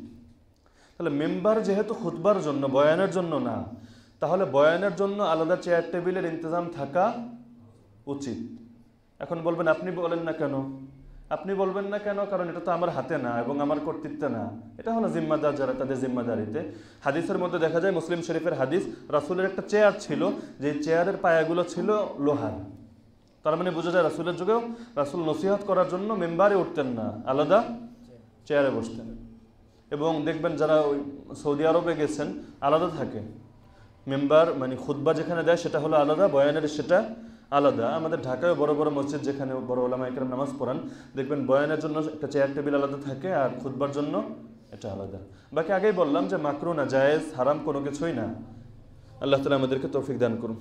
তাহলে মেম্বার যেহেতু খুতবার জন্য, বয়ানের জন্য না, তাহলে বয়ানের জন্য আলাদা চেয়ার টেবিলের ইন্তজাম থাকা উচিত। এখন বলবেন আপনি বলেন না কেন? আপনি বলবেন না কেন? কারণ এটা তো আমার হাতে না এবং আমার কর্তৃত্বে না, এটা হলো জিম্মাদার যারা, তাদের জিম্মাদারিতে। হাদিসের মধ্যে দেখা যায়, মুসলিম শরীফের হাদিস, রাসূলের একটা চেয়ার ছিল, যে চেয়ারের পায়াগুলো ছিল লোহার। তার মানে বোঝা যায় রাসূলের যুগেও রাসূল নসিহত করার জন্য মেম্বারে উঠতেন না, আলাদা চেয়ারে বসতেন। এবং দেখবেন যারা ওই সৌদি আরবে গেছেন, আলাদা থাকে মেম্বার, মানে খুতবা যেখানে দেয় সেটা হলো আলাদা, বয়ানের সেটা আলাদা। আমাদের ঢাকায় বড় বড় মসজিদ যেখানে বড় ওলামা ইকরাম নামাজ পড়ান, দেখবেন বয়ানের জন্য একটা চেয়ার টেবিল আলাদা থাকে আর খুতবার জন্য এটা আলাদা। বাকি আগেই বললাম যে মাকরু না জায়েজ হারাম কোনো কিছুই না। আল্লাহ তাআলা আমাদেরকে তৌফিক দান করুন।